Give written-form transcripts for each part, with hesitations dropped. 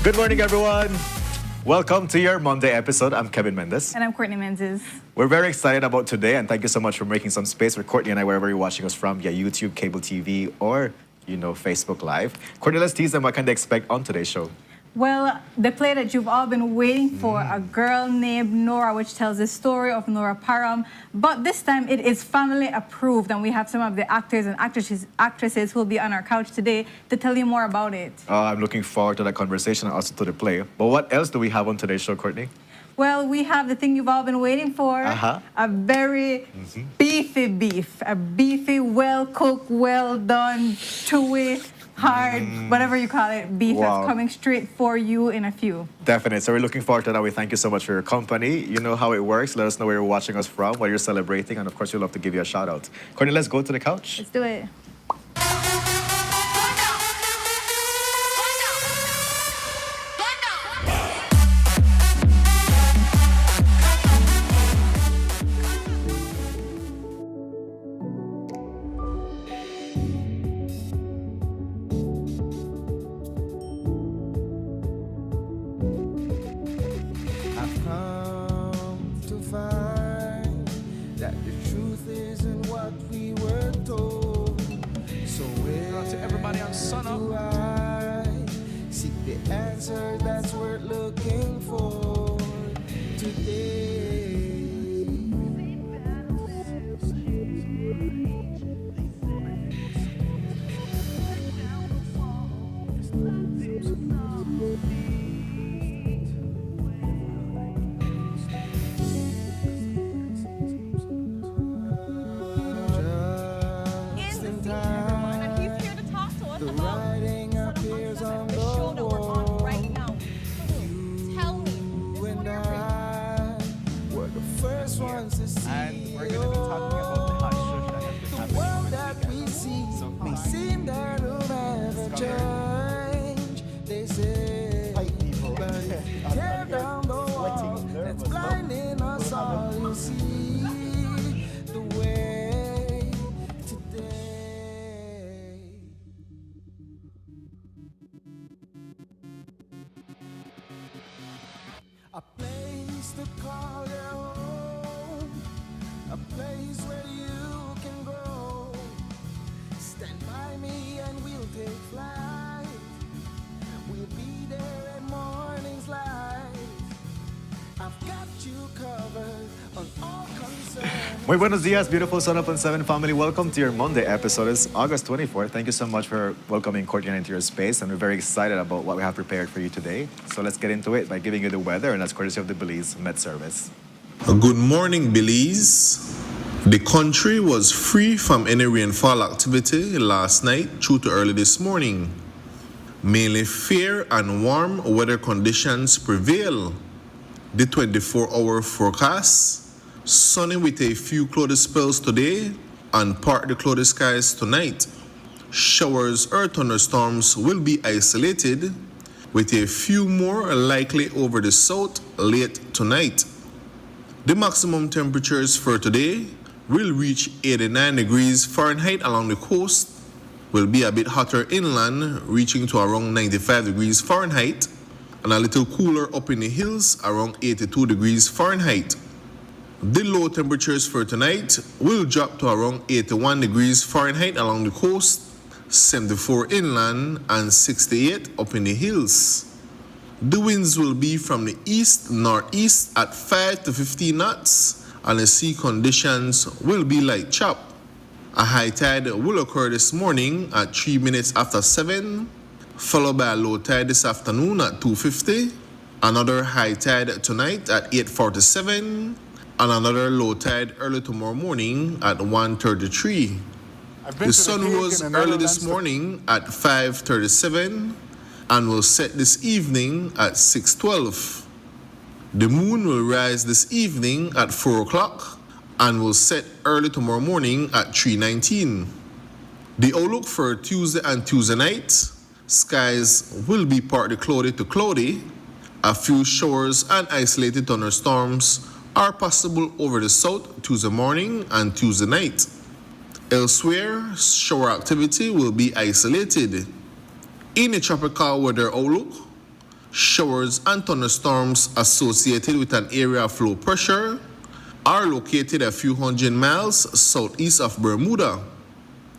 Good morning, everyone. Welcome to your Monday episode. I'm Kevin Mendes. And I'm Courtney Menzies. We're very excited about today, and thank you so much for making some space for Courtney and I, wherever you're watching us from, via YouTube, cable TV, or, Facebook Live. Courtney, let's tease them what can they expect on today's show. Well, the play that you've all been waiting for, A Girl Named Nora, which tells the story of Nora Parham. But this time it is family approved, and we have some of the actors and actresses who will be on our couch today to tell you more about it. I'm looking forward to that conversation and also to the play. But what else do we have on today's show, Courtney? Well, we have the thing you've all been waiting for, a very beefy beef, a beefy, well-cooked, well-done, chewy, hard, whatever you call it, beef that's coming straight for you in a few. Definitely. So we're looking forward to that. We thank you so much for your company. You know how it works. Let us know where you're watching us from, what you're celebrating, and of course, we'd love to give you a shout out. Courtney, let's go to the couch. Let's do it. Sunup. Seek the answer that's worth looking for today. And we're going to be talking about the hot shush that has been happening over the weekend. So may seem that it'll never change. They say, people, but if you tear down the wall that's blinding us all, you'll see the way today. A place to call your home, a place where you can grow. Stand by me and we'll take flight. We'll be there at morning's light. I've got you covered on all concerns. Muy buenos dias, beautiful Sunup and 7 family. Welcome to your Monday episode. It's August 24th. Thank you so much for welcoming Courtney into your space, and we're very excited about what we have prepared for you today. So let's get into it by giving you the weather, and that's courtesy of the Belize Met Service. Good morning, Belize. The country was free from any rainfall activity last night through to early this morning. Mainly fair and warm weather conditions prevail. The 24-hour forecast, sunny with a few cloudy spells today and partly cloudy skies tonight. Showers or thunderstorms will be isolated, with a few more likely over the south late tonight. The maximum temperatures for today will reach 89 degrees Fahrenheit along the coast, will be a bit hotter inland, reaching to around 95 degrees Fahrenheit, and a little cooler up in the hills, around 82 degrees Fahrenheit. The low temperatures for tonight will drop to around 81 degrees Fahrenheit along the coast, 74 inland, and 68 up in the hills. The winds will be from the east-northeast at 5 to 15 knots, and the sea conditions will be light chop. A high tide will occur this morning at 3 minutes after 7, followed by a low tide this afternoon at 2:50, another high tide tonight at 8:47, and another low tide early tomorrow morning at 1:33. The sun rose early this morning at 5:37 and will set this evening at 6:12. The moon will rise this evening at 4 o'clock and will set early tomorrow morning at 3:19. The outlook for Tuesday and Tuesday night, skies will be partly cloudy to cloudy. A few showers and isolated thunderstorms are possible over the south Tuesday morning and Tuesday night. Elsewhere, shower activity will be isolated. In a tropical weather outlook, Showers and thunderstorms associated with an area of low pressure are located a few hundred miles southeast of Bermuda.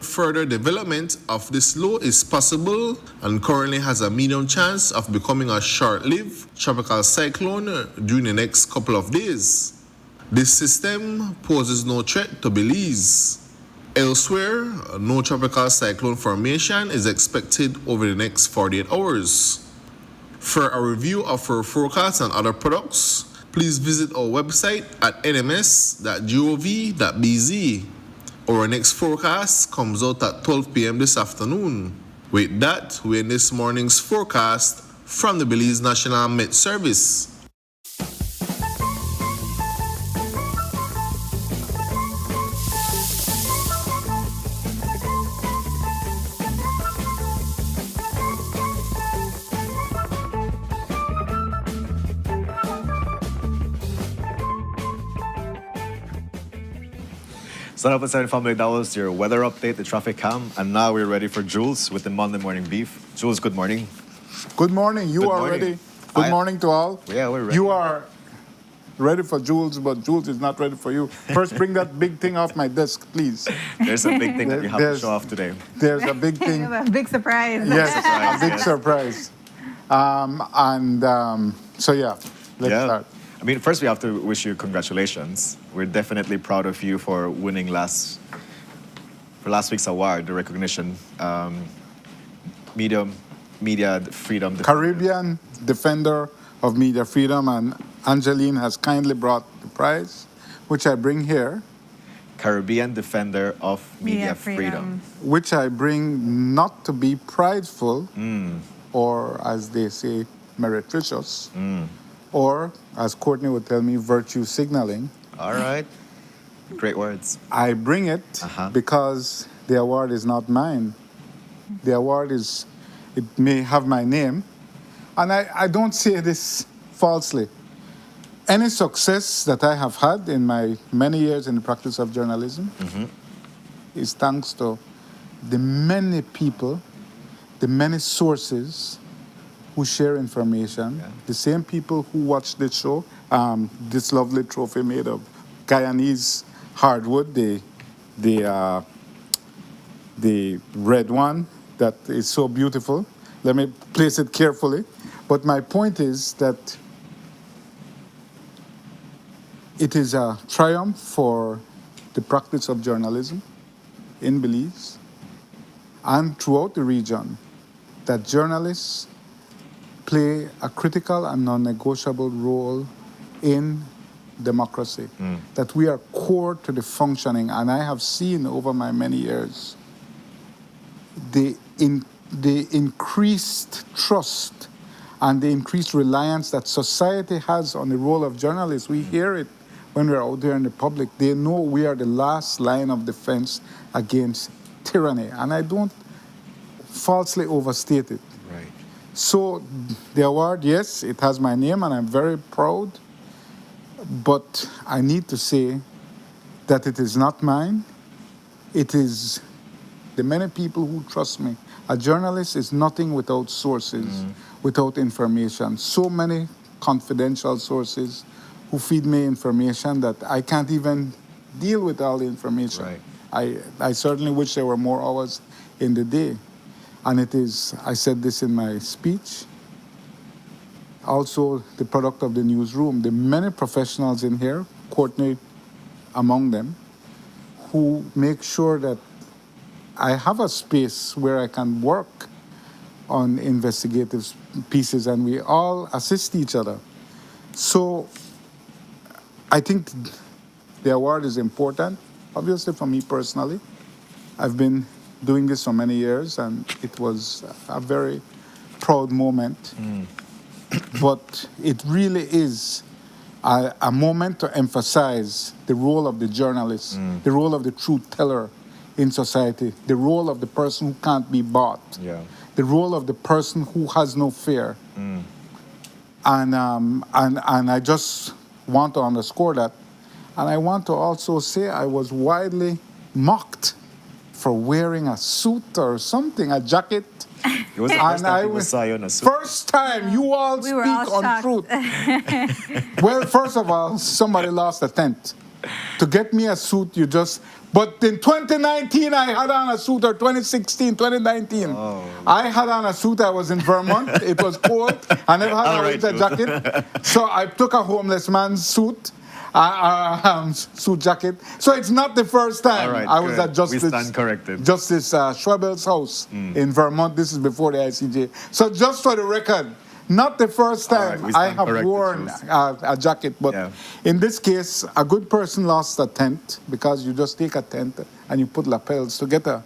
Further development of this low is possible and currently has a medium chance of becoming a short-lived tropical cyclone during the next couple of days. This system poses no threat to Belize. Elsewhere, no tropical cyclone formation is expected over the next 48 hours. For a review of our forecasts and other products, please visit our website at nms.gov.bz. Our next forecast comes out at 12 p.m. this afternoon. With that, we end this morning's forecast from the Belize National Met Service. Sunup and 7 family, that was your weather update, the traffic cam. And now we're ready for Jules with the Monday morning beef. Jules, good morning. Good morning. You Good are morning. ready. Good morning to all. Yeah, we're ready. You are ready for Jules, but Jules is not ready for you. First, bring that big thing off my desk, please. There's a big thing that you have to There's- show off today. There's a big thing. A big surprise. Yes, Surprise, a big yes. surprise. So yeah, let's start. I mean, first we have to wish you congratulations. We're definitely proud of you for winning last week's award, the recognition, Media Freedom. Caribbean Defender of Media Freedom, and Angeline has kindly brought the prize, which I bring here, Caribbean Defender of Media Freedom. which I bring not to be prideful, or as they say, meretricious, or as Courtney would tell me, virtue signaling. All right. Great words. I bring it because the award is not mine. The award is, it may have my name, and I don't say this falsely. Any success that I have had in my many years in the practice of journalism is thanks to the many people, the many sources who share information, the same people who watch this show, this lovely trophy made of Guyanese hardwood, the red one that is so beautiful. Let me place it carefully. But my point is that it is a triumph for the practice of journalism in Belize and throughout the region that journalists play a critical and non-negotiable role in democracy, that we are core to the functioning. And I have seen over my many years the increased trust and the increased reliance that society has on the role of journalists. We hear it when we're out there in the public. They know we are the last line of defense against tyranny. And I don't falsely overstate it. Right. So the award, yes, it has my name and I'm very proud, but I need to say that it is not mine. It is the many people who trust me. A journalist is nothing without sources, without information. So many confidential sources who feed me information that I can't even deal with all the information. Right. I certainly wish there were more hours in the day. And it is, I said this in my speech, also the product of the newsroom. The many professionals in here, Courtney among them, who make sure that I have a space where I can work on investigative pieces and we all assist each other. So I think the award is important, obviously for me personally. I've been doing this for many years and it was a very proud moment. But it really is a moment to emphasize the role of the journalist, the role of the truth teller in society, the role of the person who can't be bought, the role of the person who has no fear. And I just want to underscore that. And I want to also say I was widely mocked for wearing a suit or something, a jacket It was the first And time I people was saw you on a suit. first time you all We were speak all on shocked. truth. Well, first of all, somebody lost a tent. To get me a suit, you just. But in 2019, I had on a suit, or 2016, 2019. I had on a suit. I was in Vermont. It was cold. I never had All a right, winter jacket. So I took a homeless man's suit. Suit jacket. So it's not the first time. All right, I was good. at Justice. We stand corrected. Justice Schwebel's house in Vermont. This is before the ICJ. So just for the record, not the first All time right, we I stand have corrected, worn Jules. a jacket. But Yeah. in this case, a good person lost a tent because you just take a tent and you put lapels to get a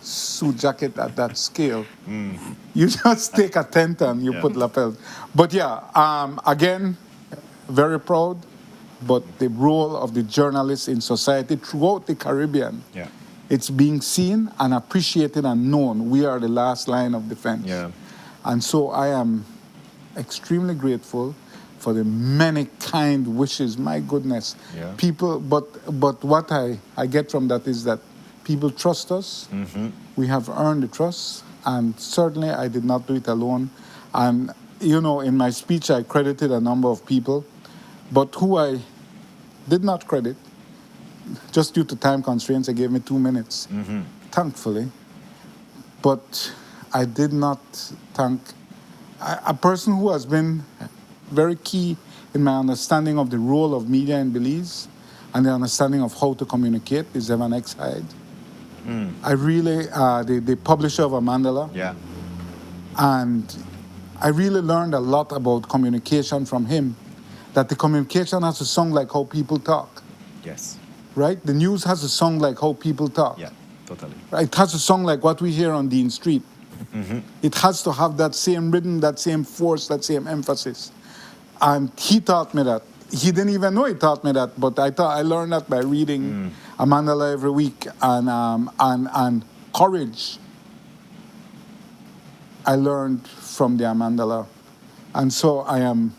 suit jacket at that scale. You just take a tent and you Yeah. put lapels. But yeah, again, very proud. But the role of the journalists in society throughout the Caribbean, Yeah. it's being seen and appreciated and known. We are the last line of defense. Yeah. And so I am extremely grateful for the many kind wishes. My goodness. Yeah. People, but what I get from that is that people trust us. We have earned the trust. And certainly I did not do it alone. And, you know, in my speech, I credited a number of people. But who I did not credit, just due to time constraints, they gave me 2 minutes, thankfully. But I did not thank a person who has been very key in my understanding of the role of media in Belize and the understanding of how to communicate is Evan X. Hyde. I really, the publisher of Amandala, Yeah. and I really learned a lot about communication from him, that the communication has to sound like how people talk, Yes. right? The news has to sound like how people talk. Yeah. Totally. Right? It has to sound like what we hear on Dean Street. It has to have that same rhythm, that same force, that same emphasis. And he taught me that. He didn't even know he taught me that, but I learned that by reading Amandala every week and courage. I learned from the Amandala, and so I am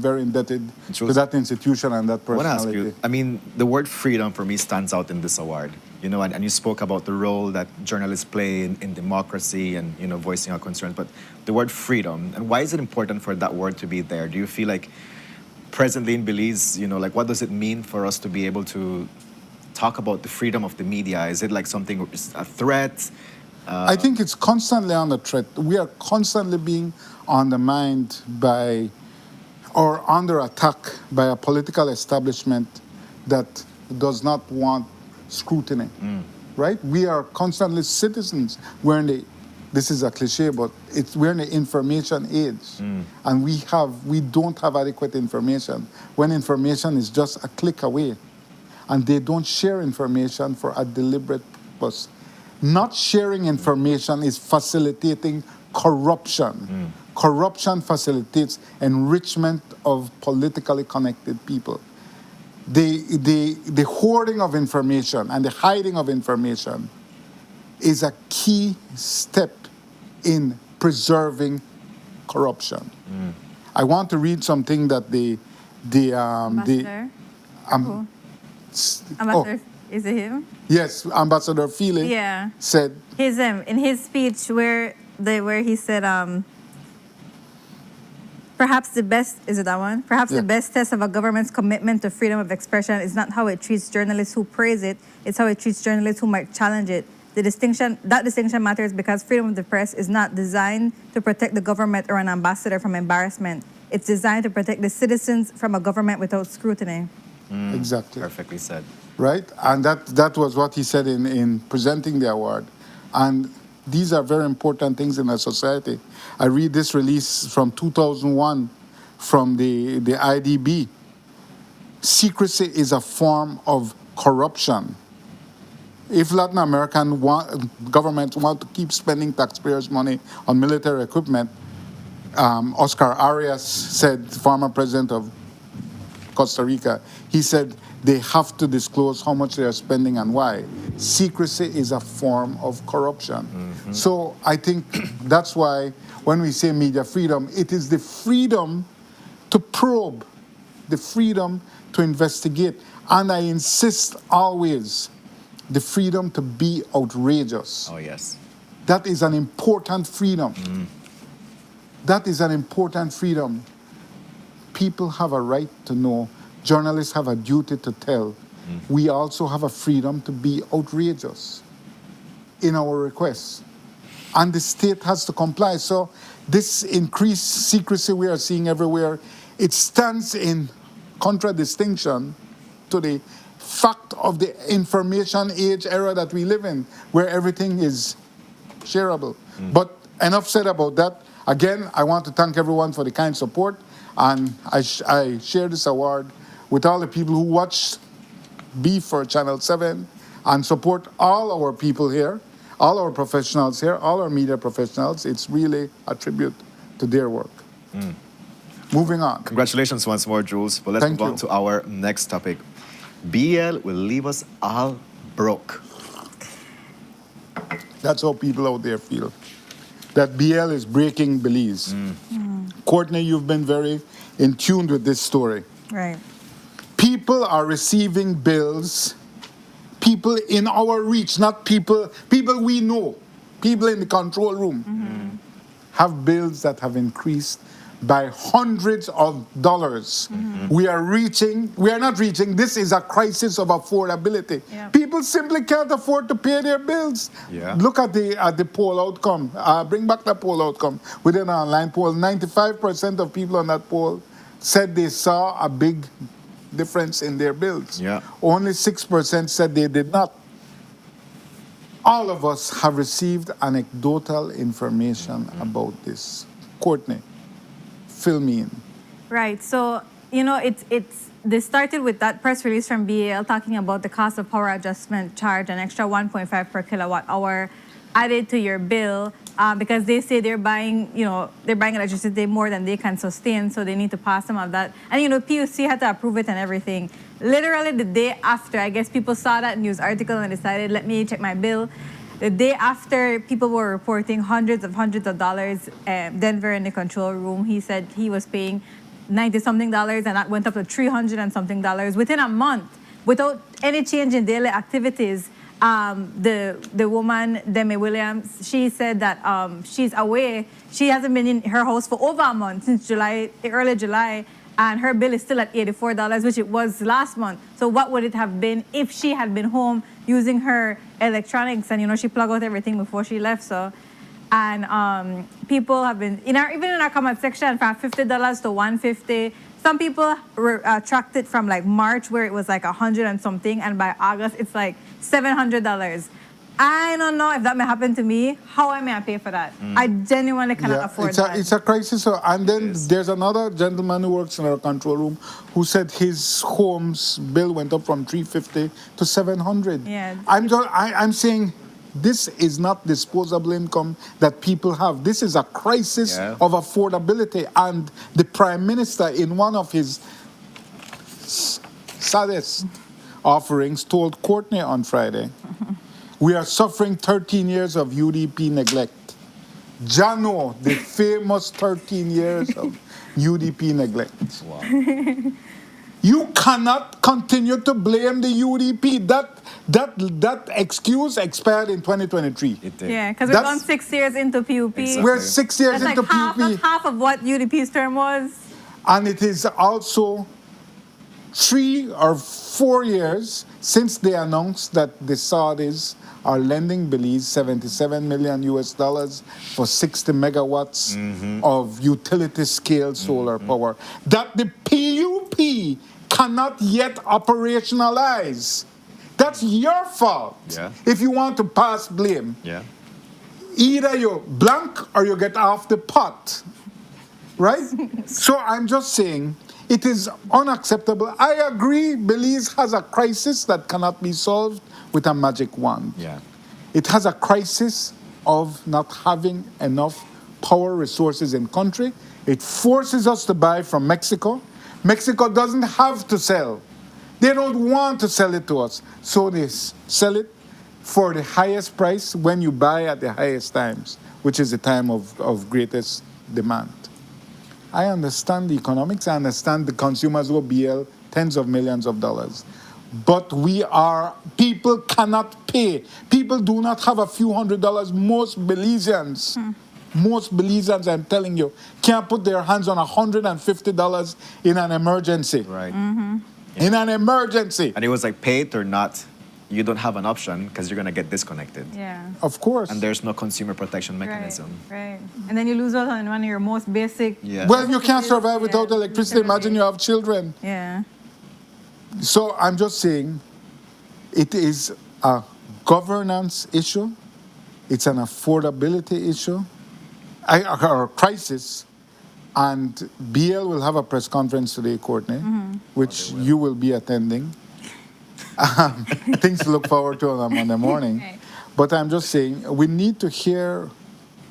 very indebted to Jules, that institution and that I want to ask personality. you, I mean, the word freedom for me stands out in this award. You know, and you spoke about the role that journalists play in democracy and, you know, voicing our concerns. But the word freedom, and why is it important for that word to be there? Do you feel like presently in Belize, you know, like what does it mean for us to be able to talk about the freedom of the media? Is it like something, a threat? I think it's constantly under threat. We are constantly being undermined by or under attack by a political establishment that does not want scrutiny, right? We are constantly citizens. This is a cliche, but we're in the information age, and we don't have adequate information when information is just a click away, and they don't share information for a deliberate purpose. Not sharing information is facilitating corruption. Corruption facilitates enrichment of politically connected people. The hoarding of information and the hiding of information is a key step in preserving corruption. I want to read something that Ambassador? um, Ambassador, is it him? yes, Ambassador Feely Yeah. said, His in his speech where he said perhaps the best is it that one? Perhaps Yeah. the best test of a government's commitment to freedom of expression is not how it treats journalists who praise it, it's how it treats journalists who might challenge it. That distinction matters because freedom of the press is not designed to protect the government or an ambassador from embarrassment. It's designed to protect the citizens from a government without scrutiny. exactly. Perfectly said. Right? And that was what he said in presenting the award. And these are very important things in our society. I read this release from 2001 from the IDB. Secrecy is a form of corruption. If Latin American governments want to keep spending taxpayers' money on military equipment, Oscar Arias said, former president of Costa Rica, he said they have to disclose how much they are spending and why. Secrecy is a form of corruption. So I think that's why when we say media freedom, it is the freedom to probe, the freedom to investigate, and I insist always, the freedom to be outrageous. Oh, yes. That is an important freedom. That is an important freedom. People have a right to know. Journalists have a duty to tell. We also have a freedom to be outrageous in our requests. And the state has to comply. So this increased secrecy we are seeing everywhere, it stands in contradistinction to the fact of the information age era that we live in, where everything is shareable. But enough said about that. Again, I want to thank everyone for the kind support, and I share this award with all the people who watch Beef for Channel 7 and support all our people here, all our professionals here, all our media professionals. It's really a tribute to their work. Moving on. Congratulations once more, Jules. But let's Thank move on you. to our next topic. BL will leave us all broke. That's how people out there feel. That BL is breaking Belize. Courtney, you've been very in tune with this story. Right. People are receiving bills, people in our reach, not people we know, people in the control room, have bills that have increased by hundreds of dollars. We are not reaching, this is a crisis of affordability. Yeah. People simply can't afford to pay their bills. Yeah. Look at the poll outcome. Bring back the poll outcome. Within an online poll, 95% of people on that poll said they saw a big difference in their bills. Yeah. Only 6% said they did not. All of us have received anecdotal information about this. Courtney, fill me in. Right. So, they started with that press release from BAL talking about the cost of power adjustment charge, an extra 1.5 per kilowatt hour added to your bill, because they say they're buying electricity more than they can sustain, so they need to pass some of that. And, PUC had to approve it and everything. Literally the day after, I guess people saw that news article and decided, let me check my bill. The day after, people were reporting hundreds of dollars. Denver in the control room, he said he was paying $90-something, and that went up to $300 and something within a month, without any change in daily activities. The woman, Demi Williams, she said that she's away. She hasn't been in her house for over a month, since early July, and her bill is still at $84, which it was last month. So what would it have been if she had been home using her electronics, and she plugged out everything before she left? So, and people have been even in our comment section from $50 to $150. Some people tracked it from like March, where it was like 100 and something, and by August it's like $700. I don't know if that may happen to me. How am I pay for that? I genuinely cannot afford that. It's a crisis. And then there's another gentleman who works in our control room who said his home's bill went up from $350 to $700. Yeah. I'm saying this is not disposable income that people have. This is a crisis of affordability. And the Prime Minister, in one of his saddest offerings, told Courtney on Friday, we are suffering 13 years of UDP neglect. Jano, the famous 13 years of UDP neglect. Wow. You cannot continue to blame the UDP. That excuse expired in 2023. It did. Yeah, because we've gone 6 years into PUP. Exactly. We're 6 years That's into like PUP. half of what UDP's term was. And it is also 3 or 4 years since they announced that the Saudis are lending Belize $77 million for 60 megawatts of utility scale solar power that the PUP cannot yet operationalize. That's your fault. Yeah. If you want to pass blame, Yeah. either you blank or you get off the pot. Right? So I'm just saying, it is unacceptable. I agree, Belize has a crisis that cannot be solved with a magic wand. Yeah. It has a crisis of not having enough power resources in country. It forces us to buy from Mexico. Mexico doesn't have to sell. They don't want to sell it to us. So they sell it for the highest price when you buy at the highest times, which is the time of greatest demand. I understand the economics. I understand the consumers will BL tens of millions of dollars. But people cannot pay. People do not have a few $100s. Most Belizeans, I'm telling you, can't put their hands on $150 in an emergency. Right. In an emergency. And it was like pay it or not, you don't have an option because you're going to get disconnected. Yeah. Of course. And there's no consumer protection Right, mechanism. right. And then you lose out on one of your most basic. Yeah. Well, you can't survive without Yeah, electricity. Imagine you have children. Yeah. So I'm just saying, it is a governance issue. It's an affordability issue, or crisis. And BL will have a press conference today, Courtney, which you will be attending. Things to look forward to on Monday morning. Right. But I'm just saying, we need to hear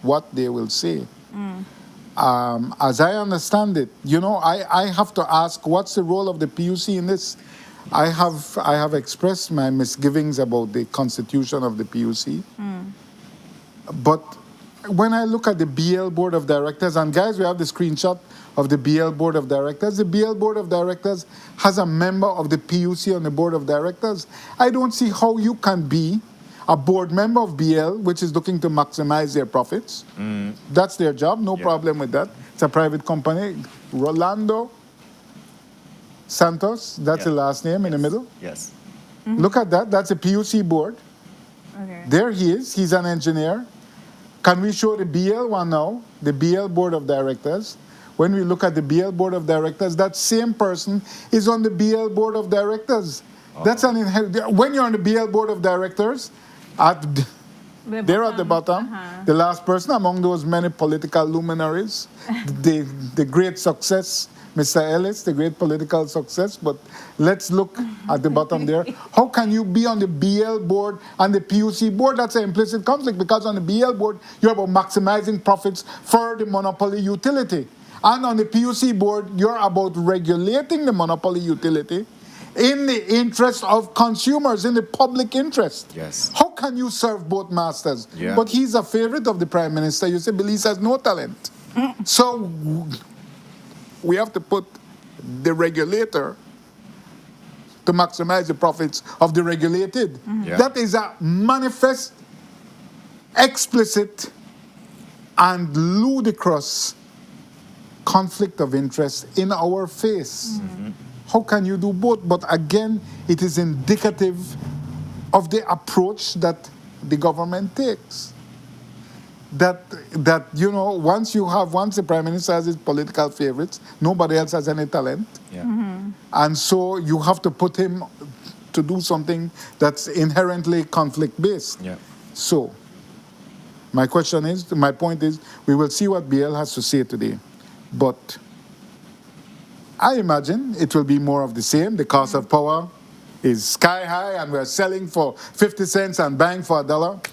what they will say. As I understand it, I have to ask, what's the role of the PUC in this? I have expressed my misgivings about the constitution of the PUC. But when I look at the BL Board of Directors, and guys, we have the screenshot of the BL Board of Directors. The BL Board of Directors has a member of the PUC on the Board of Directors. I don't see how you can be a board member of BL, which is looking to maximize their profits. That's their job, no problem with that. It's a private company. Rolando Santos, that's the last name in the middle. Yes. Look at that, that's a PUC board. Okay. There he is, he's an engineer. Can we show the BL one now? The BL Board of Directors. When we look at the BL Board of Directors, that same person is on the BL Board of Directors. That's an when you're on the BL Board of Directors, they're at the bottom. The last person among those many political luminaries, the great success, Mr. Ellis, the great political success, but let's look at the bottom there. How can you be on the BL board and the PUC board? That's an implicit conflict, because on the BL board, you're about maximizing profits for the monopoly utility. And on the PUC board, you're about regulating the monopoly utility in the interest of consumers, in the public interest. Yes. How can you serve both masters? Yeah. But he's a favorite of the Prime Minister. You say Belize has no talent. So we have to put the regulator to maximize the profits of the regulated. Yeah. That is a manifest, explicit, and ludicrous conflict of interest in our face. How can you do both? But again, it is indicative of the approach that the government takes. That once the Prime Minister has his political favorites, nobody else has any talent. Yeah. And so you have to put him to do something that's inherently conflict-based. Yeah. So, my point is, we will see what BL has to say today. But I imagine it will be more of the same. The cost of power is sky high, and we're selling for 50 cents and buying for $1.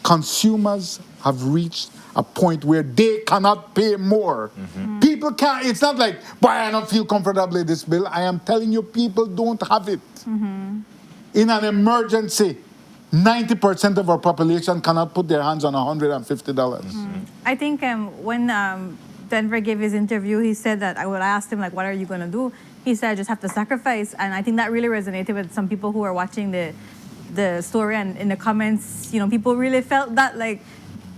Consumers have reached a point where they cannot pay more. People can't, it's not like, boy, I don't feel comfortable with this bill. I am telling you, people don't have it. In an emergency, 90% of our population cannot put their hands on $150. I think when Denver gave his interview, he said that I asked him, like, what are you going to do? He said, I just have to sacrifice. And I think that really resonated with some people who are watching the story, and in the comments, people really felt that, like,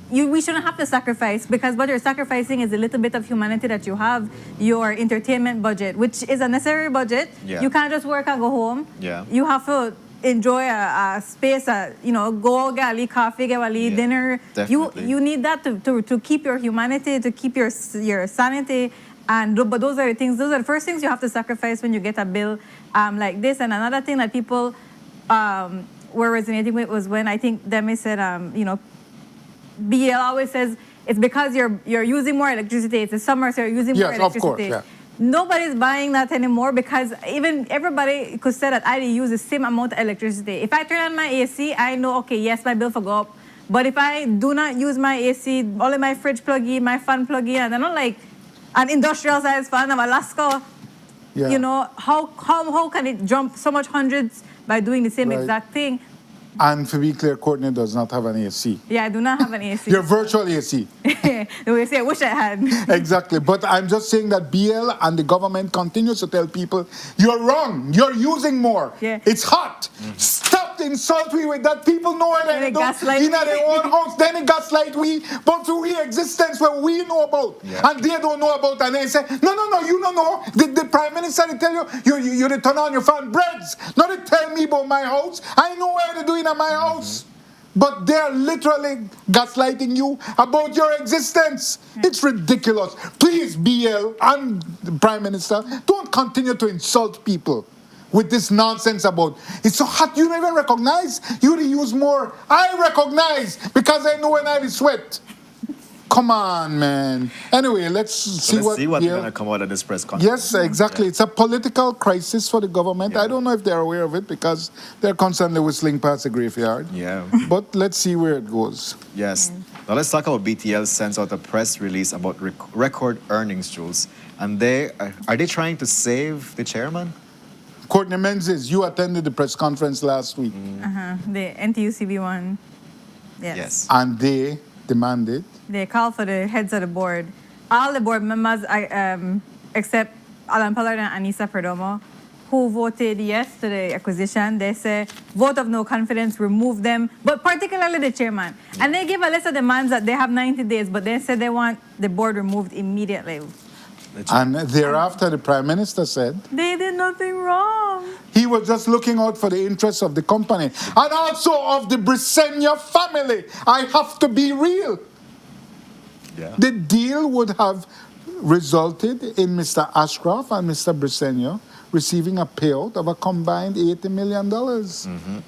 we shouldn't have to sacrifice, because what you're sacrificing is a little bit of humanity that you have, your entertainment budget, which is a necessary budget. Yeah. You can't just work and go home. Yeah. You have to enjoy a space, go get coffee, get dinner. Definitely. You need that to keep your humanity, to keep your sanity. But those are the first things you have to sacrifice when you get a bill like this. And another thing that people were resonating with was when I think Demi said, BL always says it's because you're using more electricity. It's the summer, so you're using more electricity. Of course, yeah. Nobody's buying that anymore, because even everybody could say that I use the same amount of electricity. If I turn on my AC, I know, okay, yes, my bill will go up. But if I do not use my AC, only my fridge plug in, my fan plug in, and I don't like an industrial size fan of Alaska, Yeah. how can it jump so much hundreds by doing the same Right. exact thing? And to be clear, Courtney does not have an AC. Yeah, I do not have an AC. You're virtual AC. The way I say, I wish I had. Exactly. But I'm just saying that BL and the government continues to tell people, you're wrong. You're using more. Yeah. It's hot. Stop the insult we with that. People know it and they they don't gaslight in we. their own house. Then they gaslight we, but to we existence where we know about. Yeah. And they don't know about. And they say, no, you don't know. The Prime Minister they tell you they turn on your fan breads. Not to tell me about my house. I know where they're doing at my house. But they're literally gaslighting you about your existence. It's ridiculous. Please, BL and the Prime Minister, don't continue to insult people with this nonsense about it's so hot you don't even recognize. You use more. I recognize because I know when I sweat. Come on, man. Anyway, let's see Let's see what's BL going to come out of this press conference. Yes, exactly. It's a political crisis for the government. Yeah. I don't know if they're aware of it because they're constantly whistling past the graveyard. Yeah. But let's see where it goes. Yes. Now let's talk about BTL sends out a press release about record earnings, Jules. And are they trying to save the chairman? Courtney Menzies, you attended the press conference last week, The NTUCB one. Yes. and they demanded. They called for the heads of the board. All the board members, except Alan Pollard and Anissa Perdomo, who voted yes to the acquisition. They say vote of no confidence, remove them, but particularly the chairman. And they give a list of demands that they have 90 days, but they said they want the board removed immediately. And thereafter, the Prime Minister said They did nothing wrong. he was just looking out for the interests of the company and also of the Brisenia family. I have to be real. Yeah. The deal would have resulted in Mr. Ashcroft and Mr. Brisenia receiving a payout of a combined $80 million.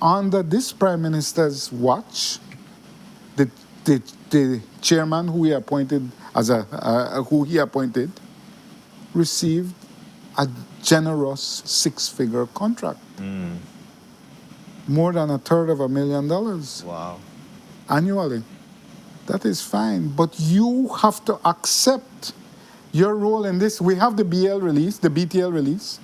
Under this Prime Minister's watch, the chairman who he appointed received a generous six-figure contract, more than $250,000 Wow. annually. That is fine, but you have to accept your role in this. We have the BTL release.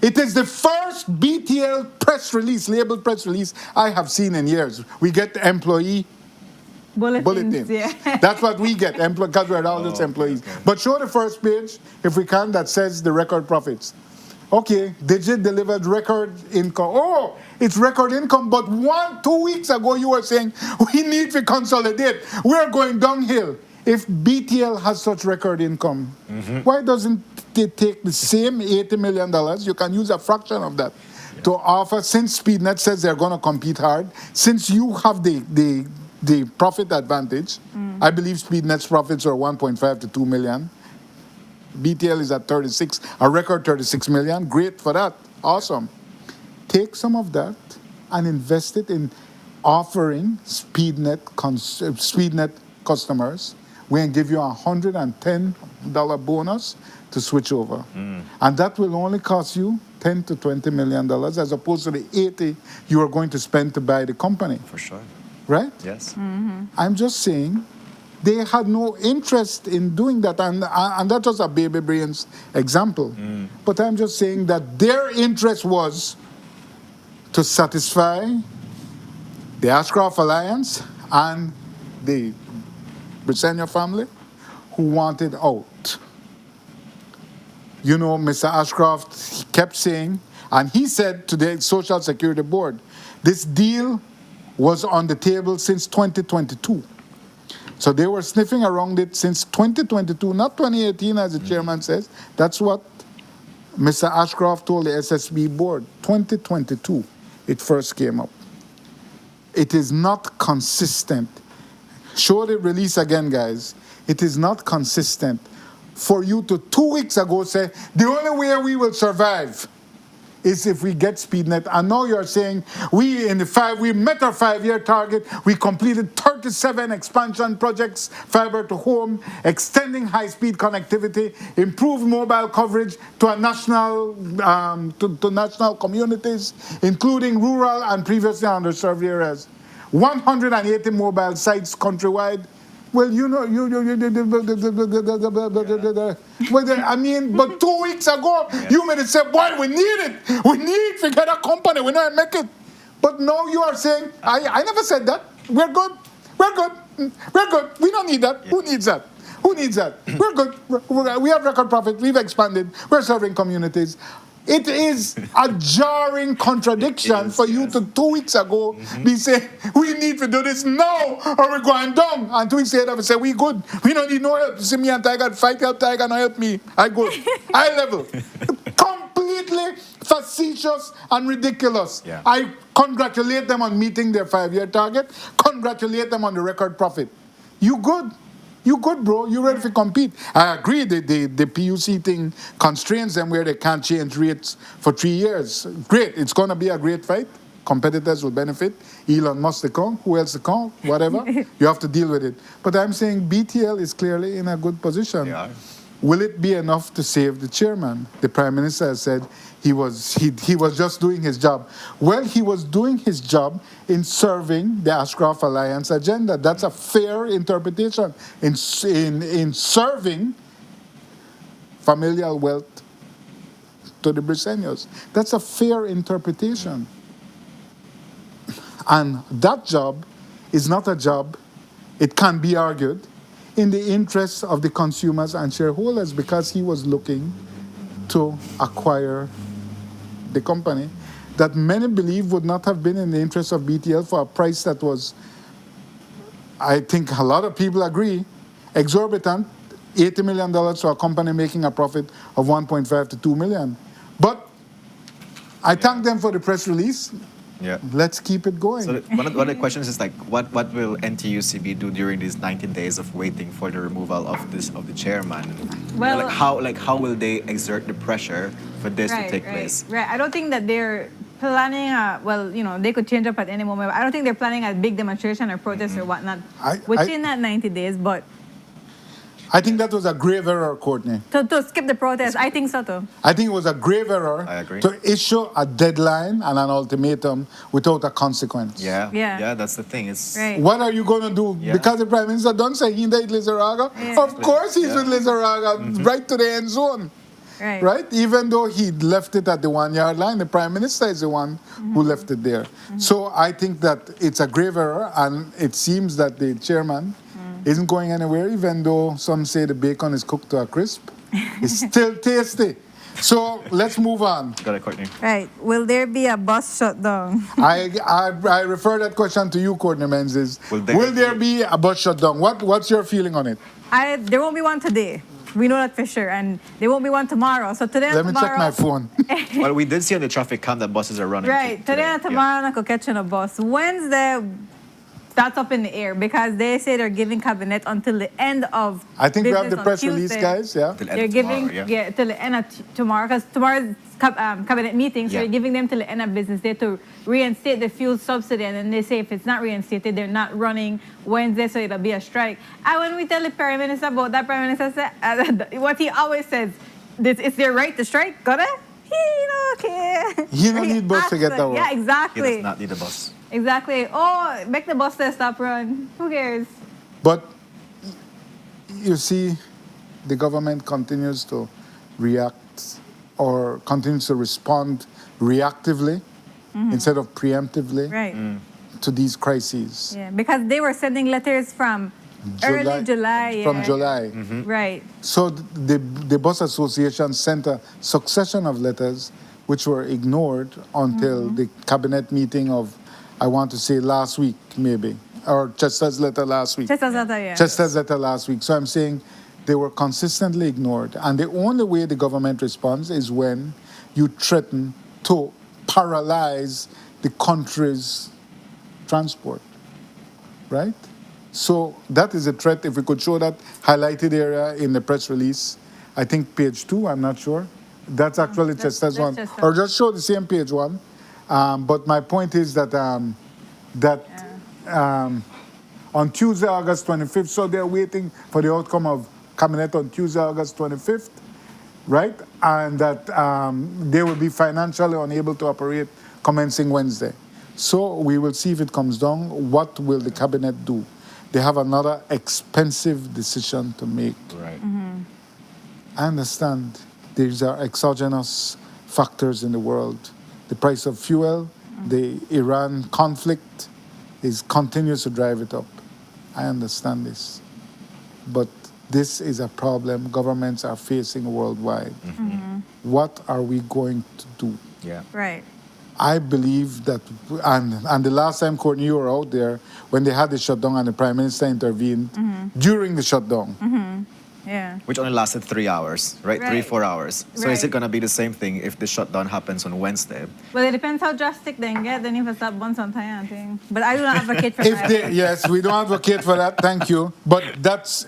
It is the first BTL press release, labeled press release, I have seen in years. We get the employee bulletins. Yeah. That's what we get, because we're all those employees. okay. But show the first page, if we can, that says the record profits. Okay, Digit delivered record income. Oh, it's record income, but 2 weeks ago you were saying we need to consolidate. We're going downhill. If BTL has such record income, why doesn't they take the same $80 million? You can use a fraction of that to offer, since SpeedNet says they're going to compete hard, since you have the profit advantage. I believe SpeedNet's profits are 1.5 to 2 million. BTL is at 36, a record 36 million. Great for that. Awesome. Take some of that and invest it in offering SpeedNet customers. We're going to give you a $110 bonus to switch over. And that will only cost you $10 to $20 million as opposed to the 80 you are going to spend to buy the company. For sure. Right? Yes. I'm just saying they had no interest in doing that. And that was a baby brains example. But I'm just saying that their interest was to satisfy the Ashcroft Alliance and the Brisenia family who wanted out. You know, Mr. Ashcroft kept saying, and he said to the Social Security Board, this deal was on the table since 2022. So they were sniffing around it since 2022, not 2018, as the chairman says. That's what Mr. Ashcroft told the SSB board. 2022, it first came up. It is not consistent. Show the release again, guys. It is not consistent for you to 2 weeks ago say, the only way we will survive is if we get SpeedNet. And now you're saying we met our 5-year target. We completed 37 expansion projects, fiber to home, extending high-speed connectivity, improved mobile coverage to national communities, including rural and previously underserved areas. 180 mobile sites countrywide. Well, you know, I mean, but 2 weeks ago, you made it say, boy, we need it. We need to get a company. We know how to make it. But now you are saying, I never said that. We're good. We're good. We're good. We don't need that. Who needs that? Who needs that? We're good. We have record profit. We've expanded. We're serving communities. It is a jarring contradiction for you to 2 weeks ago be saying, we need to do this now or we're going down. And 2 weeks later, we say, we good. We don't need no help. You see me and Tiger, fight help Tiger, no help me. I good. High level. Completely facetious and ridiculous. Yeah. I congratulate them on meeting their 5-year target. Congratulate them on the record profit. You good. You good, bro. You ready to compete. I agree that the PUC thing constrains them where they can't change rates for 3 years. Great. It's going to be a great fight. Competitors will benefit. Elon Musk to come. Who else to come? Whatever. You have to deal with it. But I'm saying BTL is clearly in a good position. They are. Will it be enough to save the chairman? The Prime Minister has said he was just doing his job. Well, he was doing his job in serving the Ashcroft Alliance agenda. That's a fair interpretation. In serving familial wealth to the Briseños. That's a fair interpretation. And that job is not a job, it can be argued, in the interests of the consumers and shareholders because he was looking to acquire the company that many believe would not have been in the interest of BTL for a price that was, I think a lot of people agree, exorbitant, $80 million to a company making a profit of 1.5 to 2 million. But I thank them for the press release. Yeah. Let's keep it going. So one of the questions is like, what will NTUCB do during these 19 days of waiting for the removal of the chairman? Well- how will they exert the pressure for this to take place? Right. I don't think that they're planning they could change up at any moment. I don't think they're planning a big demonstration or protest or whatnot within that 90 days, but I think that was a grave error, Courtney. to skip the protest, I think so too. I think it was a grave error I agree. to issue a deadline and an ultimatum without a consequence. Yeah. That's the thing. It's Right. What are you going to do? Yeah. Because the Prime Minister don't say he died Lizaraga. Yeah. Of course he's Yeah. with Lizaraga, right to the end zone. Right? Even though he left it at the 1 yard line, the Prime Minister is the one who left it there. So I think that it's a grave error, and it seems that the chairman isn't going anywhere, even though some say the bacon is cooked to a crisp. It's still tasty. So let's move on. got it, Courtney. Right. Will there be a bus shutdown? I refer that question to you, Courtney Menzies. Will Will there there be a bus shutdown? What's your feeling on it? There won't be one today. We know that for sure. And there won't be one tomorrow. So today and Let me tomorrow. check my phone. Well, we did see on the traffic cam that buses are running. Right. Today and tomorrow, I could catch on a bus. Wednesday, that's up in the air because they say they're giving cabinet until the end of. I think we have business the on press release, Tuesday. guys. Yeah. Till end They're of giving tomorrow, till the end of tomorrow because tomorrow's cabinet meeting. So Yeah. they're giving them till the end of business day to reinstate the fuel subsidy. And then they say if it's not reinstated, they're not running Wednesday, so it'll be a strike. And when we tell the Prime Minister about that, Prime Minister said what he always says: "It's their right to strike." Got it? He don't care. He don't need bus to get that work. Yeah, He exactly. does not need a bus. Exactly. Oh, make the bus there stop run. Who cares? But you see, the government continues to react or continues to respond reactively instead of preemptively Right. to these crises. Yeah, because they were sending letters from early July. From yeah. July. Right. So the Bus Association sent a succession of letters which were ignored until the cabinet meeting of, I want to say last week maybe, or Chester's letter last week. Just as that, yeah. Chester's letter last week. So I'm saying they were consistently ignored. And the only way the government responds is when you threaten to paralyze the country's transport, right? So that is a threat. If we could show that highlighted area in the press release, I think page 2, I'm not sure. That's actually Chester's that's one. Chester. Or just show the same page 1. But my point is that on Tuesday, August 25th, so they're waiting for the outcome of cabinet on Tuesday, August 25th, right? And that they will be financially unable to operate commencing Wednesday. So we will see if it comes down. What will the cabinet do? They have another expensive decision to make. Right. I understand these are exogenous factors in the world. The price of fuel The Iran conflict continues to drive it up. I understand this. But this is a problem governments are facing worldwide. What are we going to do? Yeah. Right. I believe that, and the last time, Courtney, you were out there when they had the shutdown and the Prime Minister intervened during the shutdown. Yeah. Which only lasted 3 hours, right? Right. 3-4 hours. So is it Right. going to be the same thing if the shutdown happens on Wednesday? Well, it depends how drastic they get. Then if it's that once on time, I think. But I do not advocate for If that. they, yes, we don't advocate for that. Thank you. But that's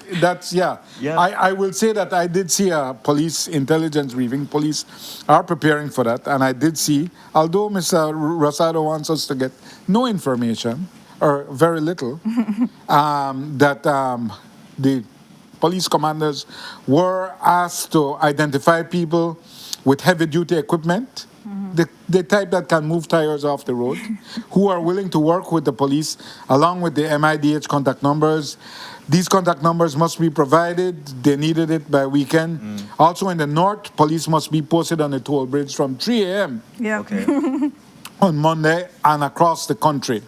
yeah. Yeah. I will say that I did see a police intelligence briefing. Police are preparing for that, and I did see. Although Mr. Rosado wants us to get no information or very little, that the police commanders were asked to identify people with heavy-duty equipment, the type that can move tires off the road, who are willing to work with the police along with the MIDH contact numbers. These contact numbers must be provided. They needed it by weekend. Also in the north, police must be posted on the toll bridge from 3 a.m. Yeah. Okay. on Monday and across the country.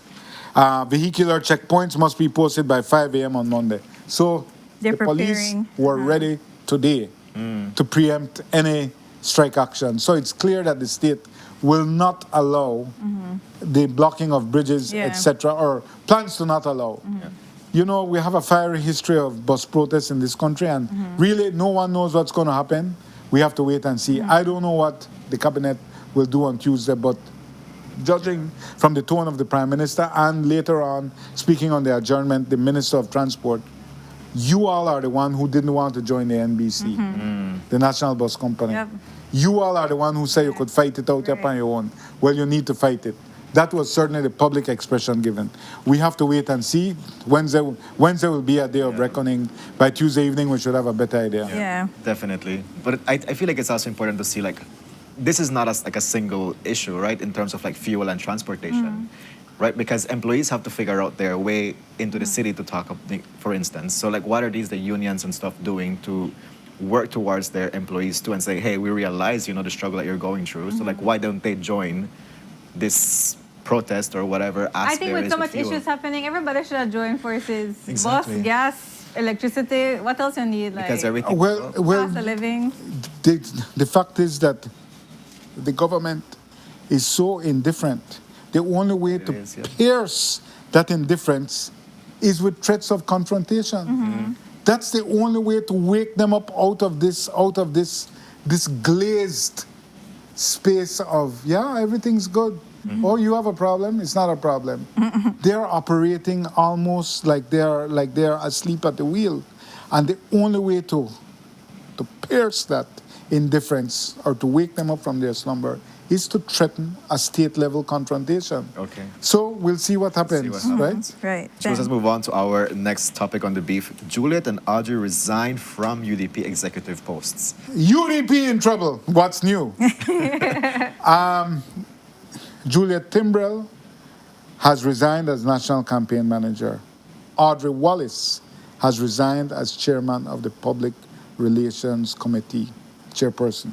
Vehicular checkpoints must be posted by 5 a.m. on Monday. So They're the police preparing. were ready today to preempt any strike action. So it's clear that the state will not allow the blocking of bridges, Yeah. etc., or plans to not allow. You know, we have a fiery history of bus protests in this country, and really no one knows what's going to happen. We have to wait and see. I don't know what the cabinet will do on Tuesday, but judging from the tone of the Prime Minister and later on speaking on the adjournment, the Minister of Transport, you all are the one who didn't want to join the NBC, the National Bus Company. Yep. You all are the one who said you could fight it out Right. on your own. Well, you need to fight it. That was certainly the public expression given. We have to wait and see. Wednesday will be a day of reckoning. By Tuesday evening, we should have a better idea. Yeah. Definitely. But I feel like it's also important to see, like, this is not like a single issue, right, in terms of like fuel and transportation, right? Because employees have to figure out their way into the city to talk, for instance. So like, what are the unions and stuff doing to work towards their employees too and say, hey, we realize, the struggle that you're going through. So like, why don't they join this protest or whatever? I think with so much issues happening, everybody should have joined forces. Exactly. Bus, gas, electricity. What else you need? Like, Because everything. Well, cost of living. the fact is that the government is so indifferent. The only way to is, yeah. pierce that indifference is with threats of confrontation. That's the only way to wake them up out of this glazed space of, yeah, everything's good. Oh, you have a problem? It's not a problem. They're operating almost like they're asleep at the wheel. And the only way to pierce that indifference or to wake them up from their slumber is to threaten a state-level confrontation. Okay. So we'll see what happens, what happens. right? Right. So let's move on to our next topic on the beef. Juliet and Audrey resigned from UDP executive posts. UDP in trouble. What's new? Juliet Timbrell has resigned as National Campaign Manager. Audrey Wallace has resigned as Chairman of the Public Relations Committee, Chairperson.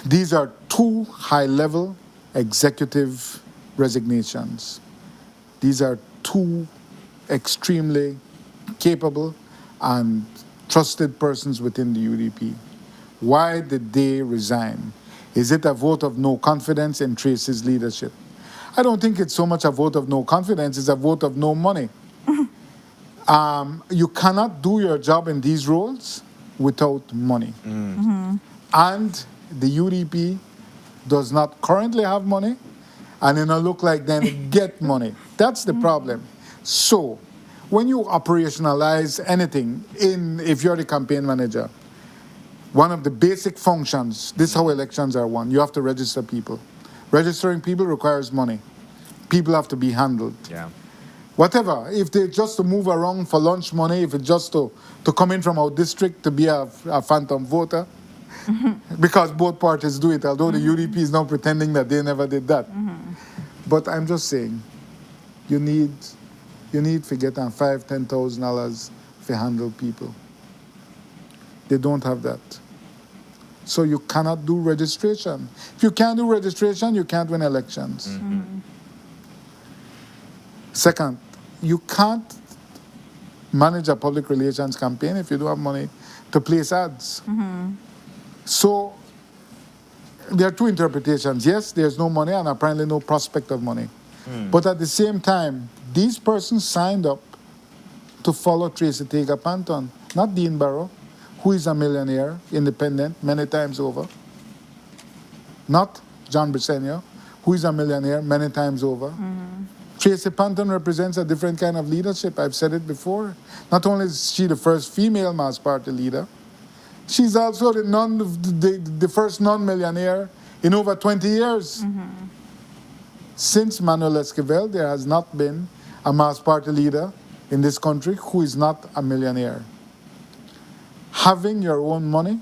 These are two high-level executive resignations. These are two extremely capable and trusted persons within the UDP. Why did they resign? Is it a vote of no confidence in Tracy's leadership? I don't think it's so much a vote of no confidence, it's a vote of no money. You cannot do your job in these roles without money. And the UDP does not currently have money, and it don't look like they get money. That's the problem. So, when you operationalize anything, if you're the campaign manager, one of the basic functions, this is how elections are won, you have to register people. Registering people requires money. People have to be handled. Yeah. Whatever, if they just to move around for lunch money, if it's just to come in from our district to be a phantom voter, because both parties do it, although the UDP is now pretending that they never did that. But I'm just saying, you need to get $5,000, $10,000 to handle people. They don't have that. So you cannot do registration. If you can't do registration, you can't win elections. Second, you can't manage a public relations campaign if you don't have money to place ads. So there are two interpretations. Yes, there's no money and apparently no prospect of money. But at the same time, these persons signed up to follow Tracy Tega Panton, not Dean Barrow, who is a millionaire, independent, many times over. Not John Briceño, who is a millionaire many times over. Tracy Panton represents a different kind of leadership. I've said it before. Not only is she the first female mass party leader, she's also the first non-millionaire in over 20 years. Since Manuel Esquivel, there has not been a mass party leader in this country who is not a millionaire. Having your own money